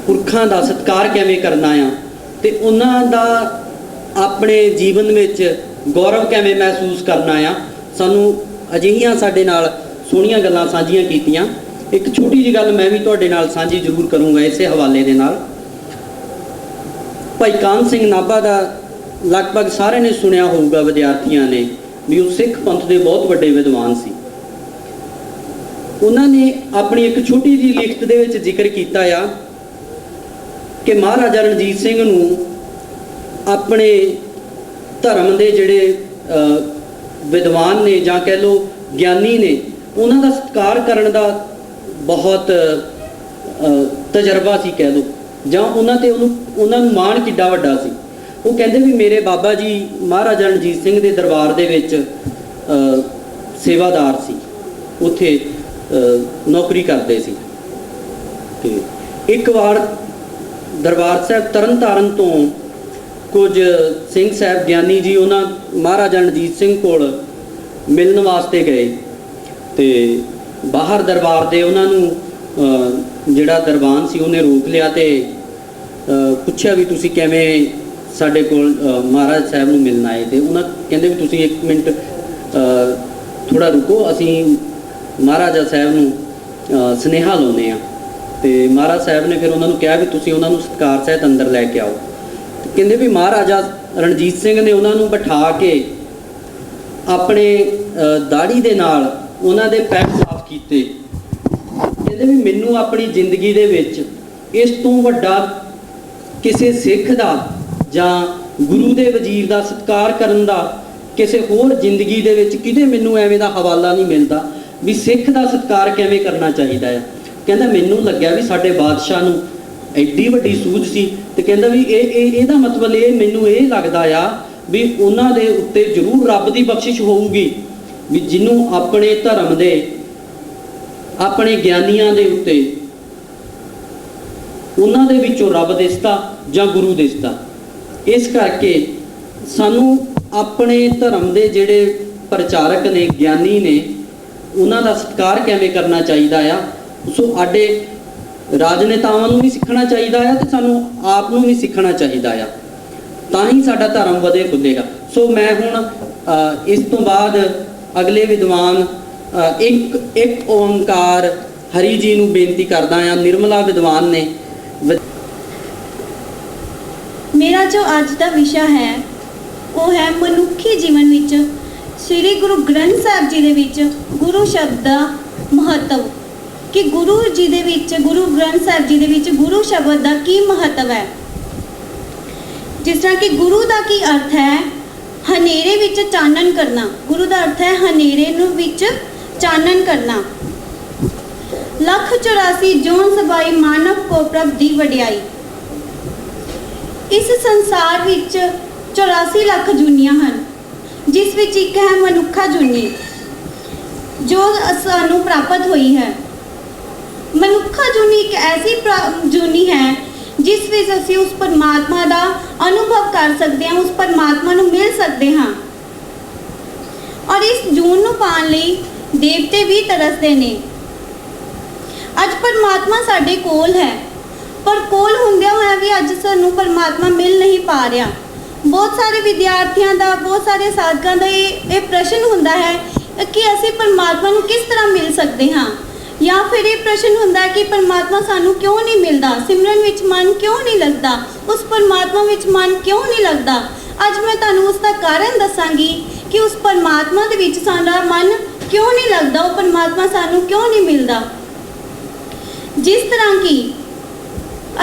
ਪੁਰਖਾਂ ਦਾ ਸਤਿਕਾਰ ਕਿਵੇਂ ਕਰਨਾ ਆ ਤੇ ਉਹਨਾਂ ਦਾ ਆਪਣੇ ਜੀਵਨ ਵਿੱਚ ਗੌਰਵ ਕਿਵੇਂ ਮਹਿਸੂਸ ਕਰਨਾ ਆ, ਸਾਨੂੰ ਅਜਿਹੀਆਂ ਸਾਡੇ ਨਾਲ ਸੋਹਣੀਆਂ ਗੱਲਾਂ ਸਾਂਝੀਆਂ ਕੀਤੀਆਂ। ਇੱਕ ਛੋਟੀ ਜਿਹੀ ਗੱਲ ਮੈਂ ਵੀ ਤੁਹਾਡੇ ਨਾਲ ਸਾਂਝੀ ਜ਼ਰੂਰ ਕਰੂੰਗਾ ਇਸੇ ਹਵਾਲੇ ਦੇ ਨਾਲ। ਭਾਈ ਕਾਨ ਸਿੰਘ ਨਾਭਾ ਦਾ ਲਗਭਗ ਸਾਰਿਆਂ ਨੇ ਸੁਣਿਆ ਹੋਊਗਾ, ਵਿਦਿਆਰਥੀਆਂ ਨੇ, ਵੀ ਉਹ ਸਿੱਖ ਪੰਥ ਦੇ ਬਹੁਤ ਵੱਡੇ ਵਿਦਵਾਨ ਸੀ। ਉਹਨਾਂ ਨੇ ਆਪਣੀ ਇੱਕ ਛੋਟੀ ਜਿਹੀ ਲਿਖਤ ਦੇ ਵਿੱਚ ਜ਼ਿਕਰ ਕੀਤਾ ਆ ਕਿ ਮਹਾਰਾਜਾ ਰਣਜੀਤ ਸਿੰਘ ਨੂੰ ਆਪਣੇ ਧਰਮ ਦੇ ਜਿਹੜੇ ਵਿਦਵਾਨ ਨੇ ਜਾਂ ਕਹਿ ਲਓ ਗਿਆਨੀ ਨੇ, ਉਹਨਾਂ ਦਾ ਸਤਿਕਾਰ ਕਰਨ ਦਾ ਬਹੁਤ ਤਜਰਬਾ ਸੀ ਕਹਿ ਲਓ, ਜਾਂ ਉਹਨਾਂ ਨੂੰ ਮਾਣ ਕਿੱਡਾ ਵੱਡਾ ਸੀ। ਉਹ ਕਹਿੰਦੇ ਵੀ ਮੇਰੇ ਬਾਬਾ ਜੀ ਮਹਾਰਾਜਾ ਰਣਜੀਤ ਸਿੰਘ ਦੇ ਦਰਬਾਰ ਦੇ ਵਿੱਚ ਸੇਵਾਦਾਰ ਸੀ, ਉੱਥੇ ਨੌਕਰੀ ਕਰਦੇ ਸੀ। ਤੇ ਇੱਕ ਵਾਰ ਦਰਬਾਰ ਸਾਹਿਬ ਤਰਨਤਾਰਨ ਤੋਂ ਕੁਝ ਸਿੰਘ ਸਾਹਿਬ ਗਿਆਨੀ ਜੀ ਉਹਨਾਂ ਮਹਾਰਾਜਾ ਰਣਜੀਤ ਸਿੰਘ ਕੋਲ ਮਿਲਣ ਵਾਸਤੇ ਗਏ ਤੇ ਬਾਹਰ ਦਰਬਾਰ ਦੇ ਉਹਨਾਂ ਨੂੰ ਜਿਹੜਾ ਦਰਬਾਨ ਸੀ ਉਹਨੇ ਰੋਕ ਲਿਆ ਤੇ ਪੁੱਛਿਆ ਵੀ ਤੁਸੀਂ ਕਿਵੇਂ ਸਾਡੇ ਕੋਲ ਮਹਾਰਾਜ ਸਾਹਿਬ ਨੂੰ ਮਿਲਣ ਆਏ? ਤੇ ਉਹਨਾਂ ਕਹਿੰਦੇ ਵੀ ਤੁਸੀਂ 1 ਮਿੰਟ ਥੋੜਾ ਰੁਕੋ, ਅਸੀਂ ਮਹਾਰਾਜਾ ਸਾਹਿਬ ਨੂੰ ਸੁਨੇਹਾ ਲਾਉਂਦੇ ਆ। ਤੇ ਮਹਾਰਾਜ ਸਾਹਿਬ ਨੇ ਫਿਰ ਉਹਨਾਂ ਨੂੰ ਕਿਹਾ ਵੀ ਤੁਸੀਂ ਉਹਨਾਂ ਨੂੰ ਸਤਿਕਾਰ ਸਹਿਤ ਅੰਦਰ ਲੈ ਕੇ ਆਓ। ਕਹਿੰਦੇ ਵੀ ਮਹਾਰਾਜਾ ਰਣਜੀਤ ਸਿੰਘ ਨੇ ਉਹਨਾਂ ਨੂੰ ਬਿਠਾ ਕੇ ਆਪਣੇ ਦਾੜੀ ਦੇ ਨਾਲ ਉਹਨਾਂ ਦੇ ਪੈਰ ਸਾਫ਼ ਕੀਤੇ। ਕਹਿੰਦੇ ਵੀ ਮੈਨੂੰ ਆਪਣੀ ਜ਼ਿੰਦਗੀ ਦੇ ਵਿੱਚ ਇਸ ਤੋਂ ਵੱਡਾ ਕਿਸੇ ਸਿੱਖ ਦਾ ਜਾਂ ਗੁਰੂ ਦੇ ਵਜ਼ੀਰ ਦਾ ਸਤਿਕਾਰ ਕਰਨ ਦਾ ਕਿਸੇ ਹੋਰ ਜ਼ਿੰਦਗੀ ਦੇ ਵਿੱਚ ਕਿਤੇ ਮੈਨੂੰ ਐਵੇਂ ਦਾ ਹਵਾਲਾ ਨਹੀਂ ਮਿਲਦਾ ਵੀ ਸਿੱਖ ਦਾ ਸਤਿਕਾਰ ਕਿਵੇਂ ਕਰਨਾ ਚਾਹੀਦਾ ਹੈ। ਕਹਿੰਦਾ ਮੈਨੂੰ ਲੱਗਿਆ ਵੀ ਸਾਡੇ ਬਾਦਸ਼ਾਹ ਨੂੰ ਐਡੀ ਵੱਡੀ ਸੂਝ ਸੀ ਤੇ ਕਹਿੰਦਾ ਵੀ ਇਹਦਾ ਮਤਲਬ ਇਹ ਮੈਨੂੰ ਇਹ ਲੱਗਦਾ ਆ ਵੀ ਉਹਨਾਂ ਦੇ ਉੱਤੇ ਜ਼ਰੂਰ ਰੱਬ ਦੀ ਬਖਸ਼ਿਸ਼ ਹੋਊਗੀ ਵੀ ਜਿਹਨੂੰ ਆਪਣੇ ਧਰਮ ਦੇ, ਆਪਣੇ ਗਿਆਨੀਆਂ ਦੇ ਉੱਤੇ ਉਹਨਾਂ ਦੇ ਵਿੱਚੋਂ ਰੱਬ ਦਿਸਦਾ ਜਾਂ ਗੁਰੂ ਦਿਸਦਾ। ਇਸ ਕਰਕੇ ਸਾਨੂੰ ਆਪਣੇ ਧਰਮ ਦੇ ਜਿਹੜੇ ਪ੍ਰਚਾਰਕ ਨੇ, ਗਿਆਨੀ ਨੇ, ਉਹਨਾਂ ਦਾ ਸਤਿਕਾਰ ਕਿਵੇਂ ਕਰਨਾ ਚਾਹੀਦਾ ਆ, ਸੋ ਸਾਡੇ ਰਾਜਨੇਤਾਵਾਂ ਨੂੰ ਵੀ ਸਿੱਖਣਾ ਚਾਹੀਦਾ ਆ ਤੇ ਸਾਨੂੰ ਆਪ ਨੂੰ ਵੀ ਸਿੱਖਣਾ ਚਾਹੀਦਾ ਆ, ਤਾਂ ਹੀ ਸਾਡਾ ਧਰਮ ਵਧੇ ਫੁੱਲੇਗਾ। ਸੋ ਮੈਂ ਹੁਣ ਇਸ ਤੋਂ ਬਾਅਦ ਅਗਲੇ ਵਿਦਵਾਨ ਇੱਕ ਓੰਕਾਰ ਹਰੀ ਜੀ ਨੂੰ ਬੇਨਤੀ ਕਰਦਾ ਆ। ਨਿਰਮਲਾ ਵਿਦਵਾਨ ਨੇ। ਮੇਰਾ ਜੋ ਅੱਜ ਦਾ ਵਿਸ਼ਾ ਹੈ ਉਹ ਹੈ ਮਨੁੱਖੀ ਜੀਵਨ ਵਿੱਚ ਸ੍ਰੀ ਗੁਰੂ ਗ੍ਰੰਥ ਸਾਹਿਬ ਜੀ ਦੇ ਵਿੱਚ ਗੁਰੂ ਸ਼ਬਦ ਦਾ ਮਹੱਤਵ, ਕਿ ਗੁਰੂ ਜੀ ਦੇ ਵਿੱਚ, ਗੁਰੂ ਗ੍ਰੰਥ ਸਾਹਿਬ ਜੀ ਦੇ ਵਿੱਚ ਗੁਰੂ ਸ਼ਬਦ ਦਾ ਕੀ ਮਹੱਤਵ ਹੈ। ਜਿਸ ਤਰ੍ਹਾਂ ਕਿ ਗੁਰੂ ਦਾ ਕੀ ਅਰਥ ਹੈ, ਹਨੇਰੇ ਵਿੱਚ ਚਾਨਣ ਕਰਨਾ। ਗੁਰੂ ਦਾ ਅਰਥ ਹੈ ਹਨੇਰੇ ਨੂੰ ਵਿੱਚ ਚਾਨਣ ਕਰਨਾ। ਲੱਖ 84 ਜੋਨ ਸਬਾਈ ਮਾਨਵ ਕੋ ਪ੍ਰਭ ਦੀ ਵਡਿਆਈ। ਇਸ ਸੰਸਾਰ ਵਿੱਚ 84 ਲੱਖ ਜੂਨੀਆਂ ਹਨ, ਜਿਸ ਵਿੱਚ ਇੱਕ ਹੈ ਮਨੁੱਖਾ ਜੂਨੀ ਜੋ ਸਾਨੂੰ ਪ੍ਰਾਪਤ ਹੋਈ ਹੈ। ਮਨੁੱਖਾ ਜੂਨੀ ਇੱਕ ਐਸੀ ਜੂਨੀ ਹੈ ਜਿਸ ਵਿੱਚ ਅਸੀਂ ਉਸ ਪਰਮਾਤਮਾ ਦਾ ਅਨੁਭਵ ਕਰ ਸਕਦੇ ਹਾਂ, ਉਸ ਪਰਮਾਤਮਾ ਨੂੰ ਮਿਲ ਸਕਦੇ ਹਾਂ। ਔਰ ਇਸ ਜੂਨ ਨੂੰ ਪਾਉਣ ਲਈ ਦੇਵਤੇ ਵੀ ਤਰਸਦੇ ਨੇ। ਅੱਜ ਪਰਮਾਤਮਾ ਸਾਡੇ ਕੋਲ ਹੈ, ਪਰ ਕੋਲ ਹੁੰਦਿਆਂ ਹੋਇਆ ਵੀ ਅੱਜ ਸਾਨੂੰ ਪਰਮਾਤਮਾ ਮਿਲ ਨਹੀਂ ਪਾ ਰਿਹਾ। ਬਹੁਤ ਸਾਰੇ ਵਿਦਿਆਰਥੀਆਂ ਦਾ, ਬਹੁਤ ਸਾਰੇ ਸਾਧਕਾਂ ਦਾ ਇਹ ਪ੍ਰਸ਼ਨ ਹੁੰਦਾ ਹੈ ਕਿ ਅਸੀਂ ਪਰਮਾਤਮਾ ਨੂੰ ਕਿਸ ਤਰ੍ਹਾਂ ਮਿਲ ਸਕਦੇ ਹਾਂ, ਜਾਂ ਫਿਰ ਇਹ ਪ੍ਰਸ਼ਨ ਹੁੰਦਾ ਹੈ ਕਿ ਪਰਮਾਤਮਾ ਸਾਨੂੰ ਕਿਉਂ ਨਹੀਂ ਮਿਲਦਾ, ਸਿਮਰਨ ਵਿੱਚ ਮਨ ਕਿਉਂ ਨਹੀਂ ਲੱਗਦਾ, ਉਸ ਪਰਮਾਤਮਾ ਵਿੱਚ ਮਨ ਕਿਉਂ ਨਹੀਂ ਲੱਗਦਾ। ਅੱਜ ਮੈਂ ਤੁਹਾਨੂੰ ਉਸ ਦਾ ਕਾਰਨ ਦੱਸਾਂਗੀ ਕਿ ਉਸ ਪਰਮਾਤਮਾ ਦੇ ਵਿੱਚ ਸਾਡਾ ਮਨ ਕਿਉਂ ਨਹੀਂ ਲੱਗਦਾ, ਉਹ ਪਰਮਾਤਮਾ ਸਾਨੂੰ ਕਿਉਂ ਨਹੀਂ ਮਿਲਦਾ। ਜਿਸ ਤਰ੍ਹਾਂ ਕਿ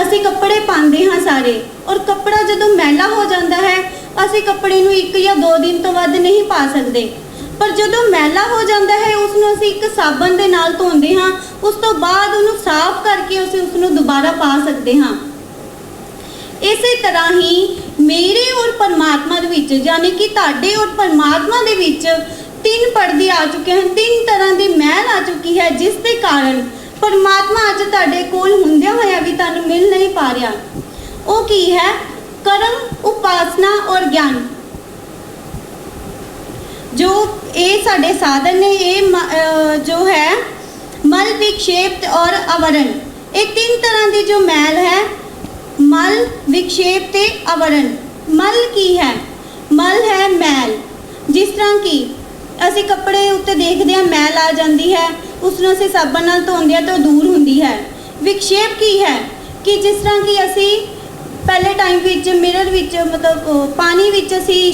ਅਸੀਂ ਕੱਪੜੇ ਪਾਉਂਦੇ ਹਾਂ ਸਾਰੇ, ਔਰ ਕੱਪੜਾ ਜਦੋਂ ਮੈਲਾ ਹੋ ਜਾਂਦਾ ਹੈ ਅਸੀਂ ਕੱਪੜੇ ਨੂੰ 1 ਜਾਂ 2 ਦਿਨ ਤੋਂ ਵੱਧ ਨਹੀਂ ਪਾ ਸਕਦੇ। ਪਰ ਜਦੋਂ ਮੈਲਾ ਹੋ ਜਾਂਦਾ ਹੈ ਉਸ ਨੂੰ ਅਸੀਂ ਇੱਕ ਸਾਬਣ ਦੇ ਨਾਲ ਧੋਂਦੇ ਹਾਂ, ਉਸ ਤੋਂ ਬਾਅਦ ਉਹਨੂੰ ਸਾਫ਼ ਕਰਕੇ ਅਸੀਂ ਉਸ ਨੂੰ ਦੁਬਾਰਾ ਪਾ ਸਕਦੇ ਹਾਂ। ਇਸੇ ਤਰ੍ਹਾਂ ਹੀ ਮੇਰੇ ਔਰ ਪਰਮਾਤਮਾ ਦੇ ਵਿੱਚ, ਯਾਨੀ ਕਿ ਤੁਹਾਡੇ ਔਰ ਪਰਮਾਤਮਾ ਦੇ ਵਿੱਚ 3 ਪਰਦੇ ਆ ਚੁੱਕੇ ਹਨ, 3 ਤਰ੍ਹਾਂ ਦੀ ਮੈਲ ਆ ਚੁੱਕੀ ਹੈ, ਜਿਸ ਦੇ ਕਾਰਨ ਪਰਮਾਤਮਾ ਅੱਜ ਤੁਹਾਡੇ ਕੋਲ ਹੁੰਦਿਆਂ ਹੋਇਆ ਵੀ ਤੁਹਾਨੂੰ ਮਿਲ ਨਹੀਂ ਪਾ ਰਿਹਾ। ਉਹ ਕੀ ਹੈ? ਕਰਮ, ਉਪਾਸਨਾ ਔਰ ਗਿਆਨ। ਜੋ ਇਹ ਸਾਡੇ ਸਾਧਨ ਨੇ, ਇਹ ਜੋ ਹੈ ਮਲ, ਵਿक्षेप और आवरण, ਇਹ 3 ਤਰ੍ਹਾਂ ਦੀ ਜੋ ਮੈਲ ਹੈ, ਮਲ, ਵਿक्षेप ਤੇ आवरण। ਮਲ ਕੀ ਹੈ? ਮਲ ਹੈ ਮੈਲ। ਜਿਸ ਤਰ੍ਹਾਂ ਕਿ ਅਸੀਂ ਕੱਪੜੇ ਉੱਤੇ ਦੇਖਦੇ ਹਾਂ ਮੈਲ ਆ ਜਾਂਦੀ ਹੈ, ਉਸ ਨੂੰ ਅਸੀਂ ਸਾਬਣ ਨਾਲ ਧੋਂਦੇ ਹਾਂ ਤਾਂ ਉਹ ਦੂਰ ਹੁੰਦੀ ਹੈ। ਵਿक्षेप ਕੀ ਹੈ? ਕਿ ਜਿਸ ਤਰ੍ਹਾਂ ਕਿ ਅਸੀਂ ਪਹਿਲੇ ਟਾਈਮ ਵਿੱਚ ਮਿਰਰ ਵਿੱਚ, ਮਤਲਬ ਪਾਣੀ ਵਿੱਚ ਅਸੀਂ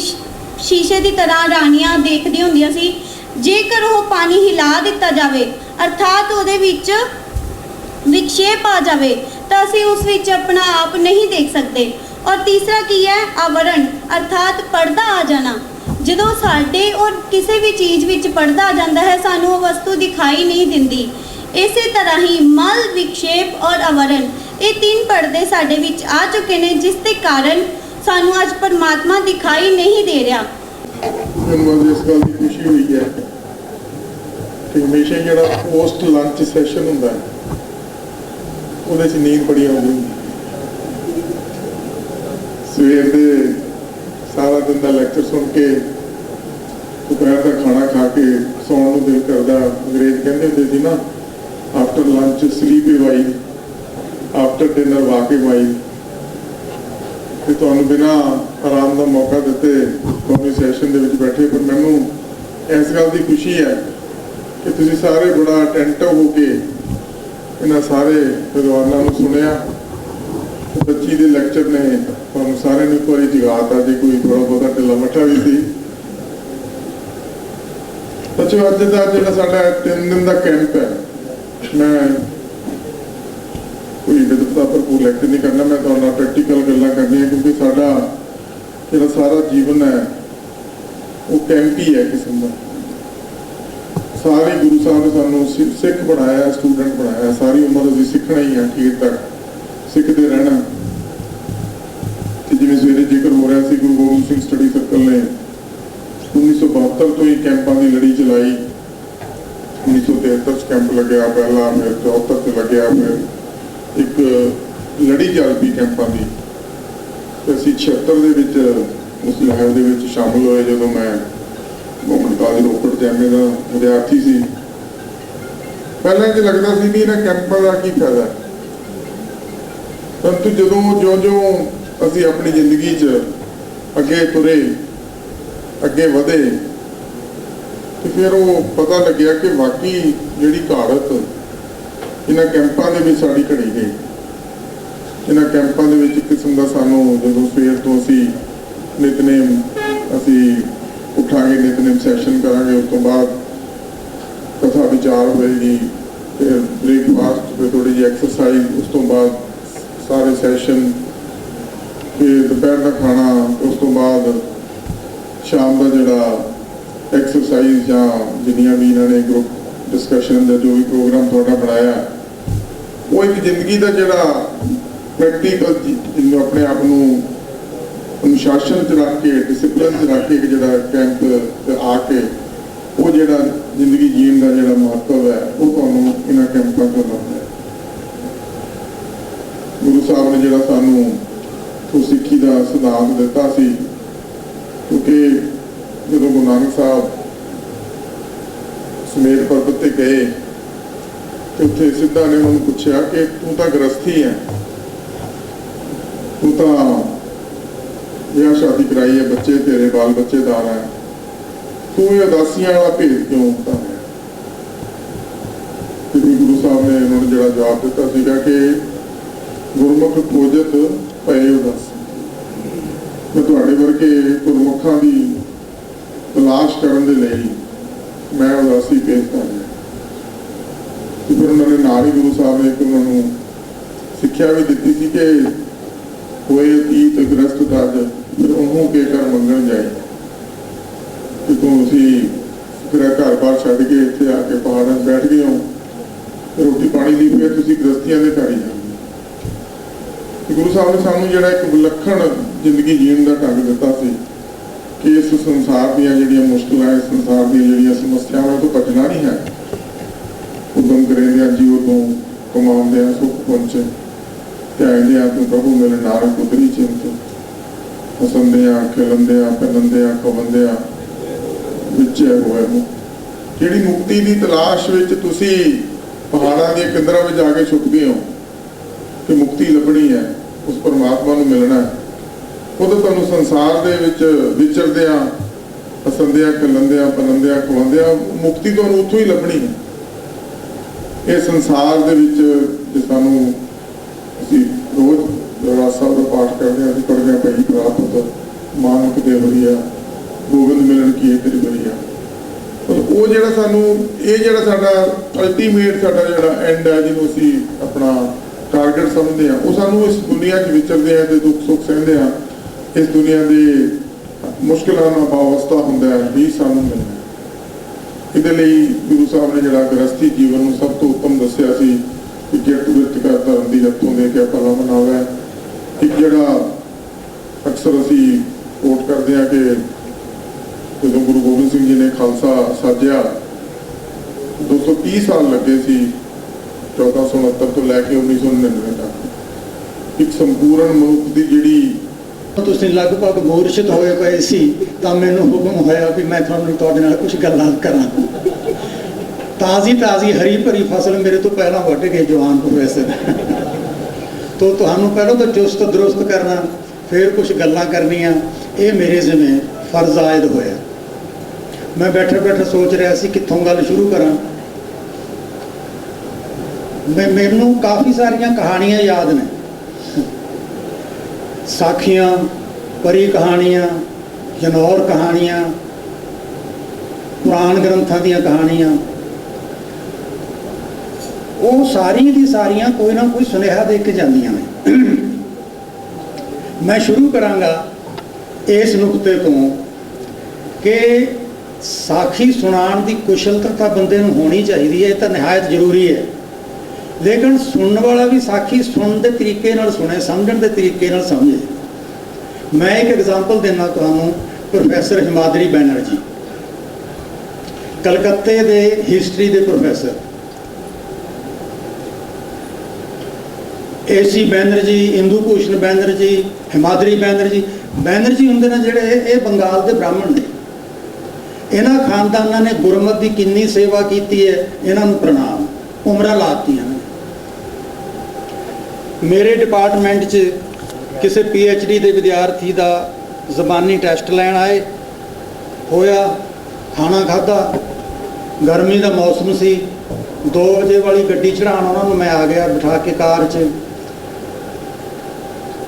ਸ਼ੀਸ਼ੇ ਦੀ ਤਰ੍ਹਾਂ ਰਾਣੀਆਂ ਦੇਖਦੀਆਂ ਹੁੰਦੀਆਂ ਸੀ। ਜੇਕਰ ਉਹ ਪਾਣੀ ਹਿਲਾ ਦਿੱਤਾ ਜਾਵੇ, ਅਰਥਾਤ ਉਹਦੇ ਵਿੱਚ ਵਿक्षेप ਆ ਜਾਵੇ, ਤਾਂ ਅਸੀਂ ਉਸ ਵਿੱਚ ਆਪਣਾ ਆਪ ਨਹੀਂ ਦੇਖ ਸਕਦੇ। ਔਰ ਤੀਸਰਾ ਕੀ ਹੈ? ਆਵਰਣ, ਅਰਥਾਤ ਪਰਦਾ ਆ ਜਾਣਾ। ਜਦੋਂ ਸਾਡੇ ਔਰ ਕਿਸੇ ਵੀ ਚੀਜ਼ ਵਿੱਚ ਪਰਦਾ ਆ ਜਾਂਦਾ ਹੈ ਸਾਨੂੰ ਉਹ ਵਸਤੂ ਦਿਖਾਈ ਨਹੀਂ ਦਿੰਦੀ। ਇਸੇ ਤਰ੍ਹਾਂ ਹੀ ਮਲ, ਵਿक्षेप ਔਰ ਆਵਰਣ, ਇਹ 3 ਪਰਦੇ ਸਾਡੇ ਵਿੱਚ ਆ ਚੁੱਕੇ ਨੇ, ਜਿਸ ਦੇ ਕਾਰਨ ਸਾਨੂੰ ਅੱਜ ਪਰਮਾਤਮਾ ਦਿਖਾਈ ਨਹੀਂ ਦੇ ਰਿਹਾ। ਮੈਨੂੰ ਇਸ ਗੱਲ ਦੀ ਖੁਸ਼ੀ ਹੋਈ ਹੈ ਕਿ ਹਮੇਸ਼ਾ ਜਿਹੜਾ ਪੋਸਟ ਲੰਚ ਸੈਸ਼ਨ ਹੁੰਦਾ ਹੈ ਉਹਦੇ 'ਚ ਨੀਂਦ ਬੜੀ ਆਉਂਦੀ ਹੁੰਦੀ। ਸਵੇਰ ਦੇ ਸਾਰਾ ਦਿਨ ਦਾ ਲੈਕਚਰ ਸੁਣ ਕੇ ਦੁਪਹਿਰ ਦਾ ਖਾਣਾ ਖਾ ਕੇ ਸੌਣ ਨੂੰ ਦਿਲ ਕਰਦਾ। ਅੰਗਰੇਜ਼ ਕਹਿੰਦੇ ਹੁੰਦੇ ਸੀ ਨਾ, after lunch sleep a while, after dinner walk a while. ਤੇ ਤੁਹਾਨੂੰ ਬਿਨਾਂ ਆਰਾਮ ਦਾ ਮੌਕਾ ਦਿੱਤੇ ਤੁਹਾਨੂੰ ਸੈਸ਼ਨ ਦੇ ਵਿੱਚ ਬੈਠੇ, ਪਰ ਮੈਨੂੰ ਇਸ ਗੱਲ ਦੀ ਖੁਸ਼ੀ ਹੈ ਕਿ ਤੁਸੀਂ ਸਾਰੇ ਬੜਾ ਅਟੈਂਟਿਵ ਹੋ ਕੇ ਇਹਨਾਂ ਸਾਰੇ ਵਿਦਵਾਨਾਂ ਨੂੰ ਸੁਣਿਆ। ਬੱਚੀ ਦੇ ਲੈਕਚਰ ਨੇ ਤੁਹਾਨੂੰ ਸਾਰਿਆਂ ਨੂੰ ਇੱਕ ਵਾਰੀ ਜਗਾਤਾ, ਜੇ ਕੋਈ ਥੋੜਾ ਬਹੁਤਾ ਢਿੱਲਾ ਮੱਠਾ ਵੀ ਸੀ। ਅੱਛਾ, ਅੱਜ ਦਾ ਜਿਹੜਾ ਸਾਡਾ 3 ਦਿਨ ਦਾ ਕੈਂਪ ਹੈ, ਮੈਂ ਕੋਈ ਵਿਦਵਤਾ ਭਰਪੂਰ ਲੈਕਚਰ ਨਹੀਂ ਕਰਨਾ, ਮੈਂ ਤੁਹਾਡੇ ਨਾਲ ਪ੍ਰੈਕਟੀਕਲ ਗੱਲਾਂ ਕਰਨੀਆਂ, ਕਿਉਂਕਿ ਸਾਡਾ ਜਿਹੜਾ ਸਾਰਾ ਜੀਵਨ ਹੈ ਉਹ ਕੈਂਪ ਹੀ ਹੈ ਕਿਸਮ ਦਾ। ਸਾਰੇ ਗੁਰੂ ਸਾਹਿਬ ਨੇ ਸਾਨੂੰ ਸਿੱਖ ਬਣਾਇਆ, ਸਟੂਡੈਂਟ ਬਣਾਇਆ। ਸਾਰੀ ਉਮਰ ਅਸੀਂ ਸਿੱਖਣਾ ਹੀ ਹੈ, ਅਖੀਰ ਤੱਕ ਸਿੱਖਦੇ ਰਹਿਣਾ। ਤੇ ਜਿਵੇਂ ਸਵੇਰੇ ਜ਼ਿਕਰ ਹੋ ਰਿਹਾ ਸੀ, ਗੁਰੂ ਗੋਬਿੰਦ ਸਿੰਘ ਸਟੱਡੀ ਸਰਕਲ ਨੇ 1972 ਤੋਂ ਹੀ ਕੈਂਪਾਂ ਦੀ ਲੜੀ ਚਲਾਈ। 1973 'ਚ ਕੈਂਪ ਲੱਗਿਆ ਪਹਿਲਾ, ਫਿਰ 74 'ਚ ਲੱਗਿਆ, ਫਿਰ ਇੱਕ ਲੜੀ ਚੱਲ ਪਈ ਕੈਂਪਾਂ ਦੀ। ਤੇ ਅਸੀਂ 76 ਦੇ ਵਿੱਚ ਉਸ ਲਹਿਰ ਦੇ ਵਿੱਚ ਸ਼ਾਮਲ ਹੋਏ, ਜਦੋਂ ਮੈਂ ਗੌਰਮੈਂਟ ਕਾਲਜ ਰੋਪੜ 'ਚ MA ਦਾ ਵਿਦਿਆਰਥੀ ਸੀ। ਪਹਿਲਾਂ ਜੇ ਲੱਗਦਾ ਸੀ ਵੀ ਇਹਨਾਂ ਕੈਂਪਾਂ ਦਾ ਕੀ ਫਾਇਦਾ, ਪਰੰਤੂ ਜਦੋਂ ਜਿਉਂ ਅਸੀਂ ਆਪਣੀ ਜ਼ਿੰਦਗੀ 'ਚ ਅੱਗੇ ਤੁਰੇ, ਅੱਗੇ ਵਧੇ, ਤੇ ਫਿਰ ਉਹ ਪਤਾ ਲੱਗਿਆ ਕਿ ਵਾਕਈ ਜਿਹੜੀ ਘਾੜਤ ਇਹਨਾਂ ਕੈਂਪਾਂ ਦੇ ਵਿੱਚ ਸਾਡੀ ਘੜੀ ਗਈ। ਇਹਨਾਂ ਕੈਂਪਾਂ ਦੇ ਵਿੱਚ ਇੱਕ ਕਿਸਮ ਦਾ ਸਾਨੂੰ ਜਦੋਂ ਸਵੇਰ ਤੋਂ ਅਸੀਂ ਨਿਤਨੇਮ ਅਸੀਂ ਉੱਠਾਂਗੇ, ਨਿਤਨੇਮ ਸੈਸ਼ਨ ਕਰਾਂਗੇ, ਉਸ ਤੋਂ ਬਾਅਦ ਕਥਾ ਵਿਚਾਰ ਹੋਏਗੀ, ਫਿਰ ਬ੍ਰੇਕਫਾਸਟ, ਫਿਰ ਥੋੜ੍ਹੀ ਜਿਹੀ ਐਕਸਰਸਾਈਜ਼, ਉਸ ਤੋਂ ਬਾਅਦ ਸਾਰੇ ਸੈਸ਼ਨ, ਫਿਰ ਦੁਪਹਿਰ ਦਾ ਖਾਣਾ, ਉਸ ਤੋਂ ਬਾਅਦ ਸ਼ਾਮ ਦਾ ਜਿਹੜਾ ਐਕਸਰਸਾਈਜ਼ ਜਾਂ ਜਿੰਨੀਆਂ ਵੀ ਇਹਨਾਂ ਨੇ ਗਰੁੱਪ ਡਿਸਕਸ਼ਨ ਦਾ ਜੋ ਵੀ ਪ੍ਰੋਗਰਾਮ ਤੁਹਾਡਾ ਬਣਾਇਆ, ਉਹ ਇੱਕ ਜ਼ਿੰਦਗੀ ਦਾ ਜਿਹੜਾ ਪ੍ਰੈਕਟੀਕਲ ਜਿਹਨੂੰ ਆਪਣੇ ਆਪ ਨੂੰ ਅਨੁਸ਼ਾਸਨ 'ਚ ਰੱਖ ਕੇ, ਡਿਸਿਪਲਿਨ 'ਚ ਰੱਖ ਕੇ ਜਿਹੜਾ ਕੈਂਪ 'ਤੇ ਆ ਕੇ ਉਹ ਜਿਹੜਾ ਜ਼ਿੰਦਗੀ ਜੀਣ ਦਾ ਜਿਹੜਾ ਮਹੱਤਵ ਹੈ ਉਹ ਤੁਹਾਨੂੰ ਇਹਨਾਂ ਕੈਂਪਾਂ ਤੋਂ ਲੱਗਦਾ ਹੈ। ਗੁਰੂ ਸਾਹਿਬ ਨੇ ਜਿਹੜਾ ਸਾਨੂੰ ਉਹ ਸਿੱਖੀ ਦਾ ਸਿਧਾਂਤ ਦਿੱਤਾ ਸੀ, ਕਿਉਂਕਿ ਜਦੋਂ ਗੁਰੂ ਨਾਨਕ ਸਾਹਿਬ ਸਮੇਤ ਪਰਬਤ ਤੇ ਗਏ ਤੇ ਉੱਥੇ ਸਿੱਧਾ ਨੇ ਉਹਨੂੰ ਪੁੱਛਿਆ ਕਿ ਤੂੰ ਤਾਂ ਗ੍ਰਸਥੀ ਹੈ, ਤੂੰ ਤਾਂ ਵਿਆਹ ਸ਼ਾਦੀ ਕਰਾਈ ਹੈ, ਬੱਚੇ ਤੇਰੇ ਬਾਲ ਬੱਚੇਦਾਰ ਹੈ, ਤੂੰ ਇਹ ਉਦਾਸੀਆਂ ਵਾਲਾ ਭੇਦ ਕਿਉਂ ਉਤਾਰਿਆ? ਤੇ ਗੁਰੂ ਸਾਹਿਬ ਨੇ ਉਹਨਾਂ ਨੂੰ ਜਿਹੜਾ ਜਵਾਬ ਦਿੱਤਾ ਸੀਗਾ ਕਿ ਗੁਰਮੁਖ ਖੋਜਤ ਪਏ ਉਦਾਸੀ, ਮੈਂ ਤੁਹਾਡੇ ਵਰਗੇ ਗੁਰਮੁਖਾਂ ਦੀ ਤਲਾਸ਼ ਕਰਨ ਦੇ ਲਈ ਮੈਂ ਉਦਾਸੀ ਪੇਸ਼ ਕਰ ਰਿਹਾ। ਤੇ ਫਿਰ ਉਹਨਾਂ ਨੇ ਨਾਲ ਹੀ ਗੁਰੂ ਸਾਹਿਬ ਨੇ ਉਹਨਾਂ ਨੂੰ ਸਿੱਖਿਆ ਵੀ ਦਿੱਤੀ ਸੀ ਕਿ ਹੋਏ ਅਤੀਤ ਗ੍ਰਸਤ ਤਜ ਫਿਰ ਉਹਨੂੰ ਕੇ ਕਰ ਮੰਗਣ ਜਾਏ, ਕਿ ਤੁਸੀਂ ਫਿਰ ਘਰ ਬਾਰ ਛੱਡ ਕੇ ਇੱਥੇ ਆ ਕੇ ਪਹਾੜਾਂ 'ਚ ਬੈਠ ਗਏ ਹੋ, ਰੋਟੀ ਪਾਣੀ ਦੀ ਫਿਰ ਤੁਸੀਂ ਗ੍ਰਸਤੀਆਂ ਦੇ ਘਰ ਹੀ ਜਾਂਦੇ। ਗੁਰੂ ਸਾਹਿਬ ਨੇ ਸਾਨੂੰ ਜਿਹੜਾ ਇੱਕ ਵਿਲੱਖਣ ਜ਼ਿੰਦਗੀ ਜੀਣ ਦਾ ਢੰਗ ਦਿੱਤਾ ਸੀ ਕਿ ਇਸ ਸੰਸਾਰ ਦੀਆਂ ਜਿਹੜੀਆਂ ਮੁਸ਼ਕਿਲਾਂ, ਇਸ ਸੰਸਾਰ ਦੀਆਂ ਜਿਹੜੀਆਂ ਸਮੱਸਿਆਵਾਂ ਤੋਂ ਭੱਜਣਾ ਨਹੀਂ ਹੈ। ਉਦਮ ਕਰੇਂਦਿਆਂ ਜੀਵ ਤੋਂ ਕਮਾਉਂਦਿਆਂ ਸੁੱਖ ਪਹੁੰਚੇ, ਧਿਆਇਂਦਿਆਂ ਤੂੰ ਪ੍ਰਭੂ ਮੇਰੇ ਨਾਨਕ ਉਤਰੀ ਚਿੰਤ, ਹਸੰਦਿਆਂ ਖਿਲੰਦਿਆਂ ਪਿਲੰਦਿਆਂ ਖਵੰਦਿਆਂ ਵਿੱਚ ਹੋਏ ਨੂੰ। ਜਿਹੜੀ ਮੁਕਤੀ ਦੀ ਤਲਾਸ਼ ਵਿੱਚ ਤੁਸੀਂ ਪਹਾੜਾਂ ਦੀਆਂ ਕਿੰਦਰਾਂ ਵਿੱਚ ਜਾ ਕੇ ਛੁਪ ਗਏ ਹੋ ਕਿ ਮੁਕਤੀ ਲੱਭਣੀ ਹੈ, ਉਸ ਪਰਮਾਤਮਾ ਨੂੰ ਮਿਲਣਾ ਹੈ, ਉਦੋਂ ਤੁਹਾਨੂੰ ਸੰਸਾਰ ਦੇ ਵਿੱਚ ਵਿਚਰਦਿਆਂ ਹਸੰਦਿਆਂ ਖਿਲੰਦਿਆਂ ਪਿਲੰਦਿਆਂ ਖਵਾਉਂਦਿਆਂ ਮੁਕਤੀ ਤੁਹਾਨੂੰ ਉੱਥੋਂ ਹੀ ਲੱਭਣੀ ਹੈ। ਇਹ ਸੰਸਾਰ ਦੇ ਵਿੱਚ ਜੇ ਸਾਨੂੰ ਅਸੀਂ ਰੋਜ਼ ਦਰਬਾਰ ਸਾਹਿਬ ਦਾ ਪਾਠ ਕਰਦੇ ਹਾਂ, ਅਸੀਂ ਪੜ੍ਹਦੇ ਹਾਂ ਭਈ ਪ੍ਰਾਪਤ ਮਾਨਕ ਦੇ ਵਰੀਆ ਗੋਬਿੰਦ ਮਿਲਣ ਕੀ ਤੇਰੀ ਵਰੀਆ, ਉਹ ਜਿਹੜਾ ਸਾਨੂੰ ਇਹ ਜਿਹੜਾ ਸਾਡਾ ਅਲਟੀਮੇਟ ਸਾਡਾ ਜਿਹੜਾ ਐਂਡ ਹੈ, ਜਿਹਨੂੰ ਅਸੀਂ ਆਪਣਾ ਟਾਰਗੇਟ ਸਮਝਦੇ ਹਾਂ, ਉਹ ਸਾਨੂੰ ਇਸ ਦੁਨੀਆ 'ਚ ਵਿਚਰਦੇ ਹਾਂ ਤੇ ਦੁੱਖ ਸੁੱਖ ਸਹਿੰਦੇ ਹਾਂ, ਇਸ ਦੁਨੀਆ ਦੇ ਮੁਸ਼ਕਿਲਾਂ ਨਾਲ ਵਾਵਸਤਾ ਹੁੰਦਾ ਹੈ ਵੀ ਸਾਨੂੰ ਮਿਲਣਾ। ਇਹਦੇ ਲਈ ਗੁਰੂ ਸਾਹਿਬ ਨੇ ਜਿਹੜਾ ਗ੍ਰਸਥੀ ਜੀਵਨ ਨੂੰ ਸਭ ਤੋਂ ਉੱਤਮ ਦੱਸਿਆ ਸੀ ਕਿ ਕਿਰਤ ਬਿਰਤ ਕਰ ਧਰਮ ਦੀ ਹੱਥੋਂ ਦੇ ਕੇ ਭਲਾ ਮਨਾਵੇ। ਇੱਕ ਜਿਹੜਾ ਅਕਸਰ ਅਸੀਂ ਕੋਟ ਕਰਦੇ ਹਾਂ ਕਿ ਜਦੋਂ ਗੁਰੂ ਗੋਬਿੰਦ ਸਿੰਘ ਜੀ ਨੇ ਖਾਲਸਾ ਸਾਜਿਆ 230 ਸਾਲ ਲੱਗੇ ਸੀ, 1469 ਤੋਂ ਲੈ ਕੇ 1999 ਤੱਕ। ਇੱਕ ਸੰਪੂਰਨ ਮਨੁੱਖ ਦੀ ਜਿਹੜੀ ਤੁਸੀਂ ਲਗਭਗ ਮੂਰਛਿਤ ਹੋਏ ਪਏ ਸੀ ਤਾਂ ਮੈਨੂੰ ਹੁਕਮ ਹੋਇਆ ਵੀ ਮੈਂ ਤੁਹਾਡੇ ਨਾਲ ਕੁਝ ਗੱਲਾਂ ਕਰਾਂ। ਤਾਜ਼ੀ ਹਰੀ ਭਰੀ ਫਸਲ ਮੇਰੇ ਤੋਂ ਪਹਿਲਾਂ ਵੱਢ ਕੇ ਜਵਾਨ ਪ੍ਰੋਫੈਸਰ ਤੋਂ ਤੁਹਾਨੂੰ ਪਹਿਲਾਂ ਤਾਂ ਚੁਸਤ ਦਰੁਸਤ ਕਰਨਾ, ਫਿਰ ਕੁਝ ਗੱਲਾਂ ਕਰਨੀਆਂ, ਇਹ ਮੇਰੇ ਜ਼ਿੰਮੇ ਫਰਜ਼ ਆਇਦ ਹੋਇਆ। ਮੈਂ ਬੈਠੇ ਸੋਚ ਰਿਹਾ ਸੀ ਕਿੱਥੋਂ ਗੱਲ ਸ਼ੁਰੂ ਕਰਾਂ। ਮੈਨੂੰ ਕਾਫੀ ਸਾਰੀਆਂ ਕਹਾਣੀਆਂ ਯਾਦ ਨੇ, ਸਾਖੀਆਂ, ਪਰੀ ਕਹਾਣੀਆਂ, ਜਨੌਰ ਕਹਾਣੀਆਂ, ਪੁਰਾਣ ਗ੍ਰੰਥਾਂ ਦੀਆਂ ਕਹਾਣੀਆਂ, ਉਹ ਸਾਰੀਆਂ ਦੀ ਸਾਰੀਆਂ ਕੋਈ ਨਾ ਕੋਈ ਸੁਨੇਹਾ ਦੇ ਕੇ ਜਾਂਦੀਆਂ ਨੇ। ਮੈਂ ਸ਼ੁਰੂ ਕਰਾਂਗਾ ਇਸ ਨੁਕਤੇ ਤੋਂ ਕਿ ਸਾਖੀ ਸੁਣਾਉਣ ਦੀ ਕੁਸ਼ਲਤਾ ਬੰਦੇ ਨੂੰ ਹੋਣੀ ਚਾਹੀਦੀ ਹੈ, ਇਹ ਤਾਂ ਨਿਹਾਇਤ ਜ਼ਰੂਰੀ ਹੈ, ਲੇਕਿਨ ਸੁਣਨ ਵਾਲਾ ਵੀ ਸਾਖੀ ਸੁਣਨ ਦੇ ਤਰੀਕੇ ਨਾਲ ਸੁਣੇ, ਸਮਝਣ ਦੇ ਤਰੀਕੇ ਨਾਲ ਸਮਝੇ। ਮੈਂ ਇੱਕ ਐਗਜ਼ਾਮਪਲ ਦੇਣਾ ਤੁਹਾਨੂੰ। ਪ੍ਰੋਫੈਸਰ ਹਿਮਾਦਰੀ ਬੈਨਰਜੀ, ਕਲਕੱਤੇ ਦੇ ਹਿਸਟਰੀ ਦੇ ਪ੍ਰੋਫੈਸਰ, AC ਬੈਨਰਜੀ, ਇੰਦੂ ਭੂਸ਼ਣ ਬੈਨਰਜੀ, ਹਿਮਾਦਰੀ ਬੈਨਰਜੀ ਹੁੰਦੇ ਨੇ ਜਿਹੜੇ, ਇਹ ਬੰਗਾਲ ਦੇ ਬ੍ਰਾਹਮਣ ਨੇ। ਇਹਨਾਂ ਖਾਨਦਾਨਾਂ ਨੇ ਗੁਰਮਤਿ ਦੀ ਕਿੰਨੀ ਸੇਵਾ ਕੀਤੀ ਹੈ, ਇਹਨਾਂ ਨੂੰ ਪ੍ਰਣਾਮ। ਉਮਰਾਂ ਲਾਤੀਆਂ ਨੇ। ਮੇਰੇ ਡਿਪਾਰਟਮੈਂਟ 'ਚ ਕਿਸੇ PhD ਦੇ ਵਿਦਿਆਰਥੀ ਦਾ ਜ਼ਬਾਨੀ ਟੈਸਟ ਲੈਣ ਆਏ, ਹੋਇਆ, ਖਾਣਾ ਖਾਧਾ, ਗਰਮੀ ਦਾ ਮੌਸਮ ਸੀ, 2 ਵਜੇ ਵਾਲੀ ਗੱਡੀ ਚੜ੍ਹਾਉਣ ਉਹਨਾਂ ਨੂੰ ਮੈਂ ਆ ਗਿਆ, ਬਿਠਾ ਕੇ ਕਾਰ 'ਚ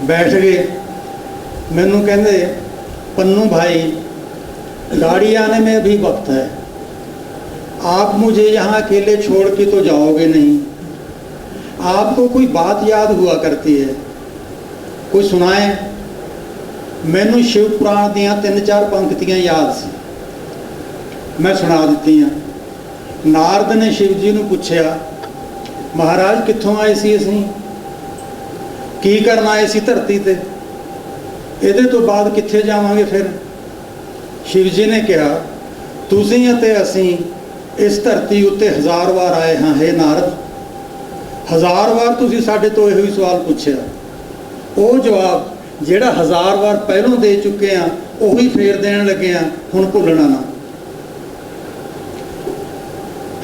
बैठ गए। मैनू कहते पन्नू भाई गाड़ी आने में भी वक्त है, आप मुझे यहाँ अकेले छोड़ के तो जाओगे नहीं, आपको कोई बात याद हुआ करती है, कोई सुनाए। मैनू शिव पुराण दियाँ 3-4 पंक्तियाँ याद सी, मैं सुना दी। नारद ने शिव जी नू पूछया, महाराज कित्थों आए सी असीं, की करना आए सी धरती ते, इहदे तो बाद कित्थे जावांगे फिर। शिव जी ने कहा, तुसीं अते असीं इस धरती उत्ते 1000 वार आए हाँ हे नारद, 1000 वार तुसीं साडे तो इहो ही सवाल पुछया, वो जवाब जिहड़ा 1000 वार पहलों दे चुके हैं उही फेर देण लगे हैं, हुण भुल्लना ना।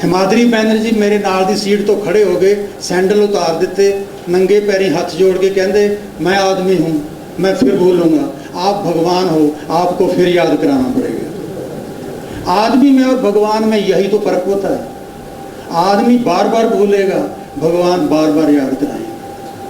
हिमाद्री बैनर्जी मेरे नाल दी सीट तो खड़े हो गए, सैंडल उतार दिते, नंगे पैरी हाथ जोड़ के कहते, मैं आदमी हूँ, मैं फिर भूलूंगा, आप भगवान हो, आपको फिर याद कराना पड़ेगा। आदमी में और भगवान में यही तो फर्क होता है, आदमी बार बार भूलेगा, भगवान बार बार याद कराएंगे।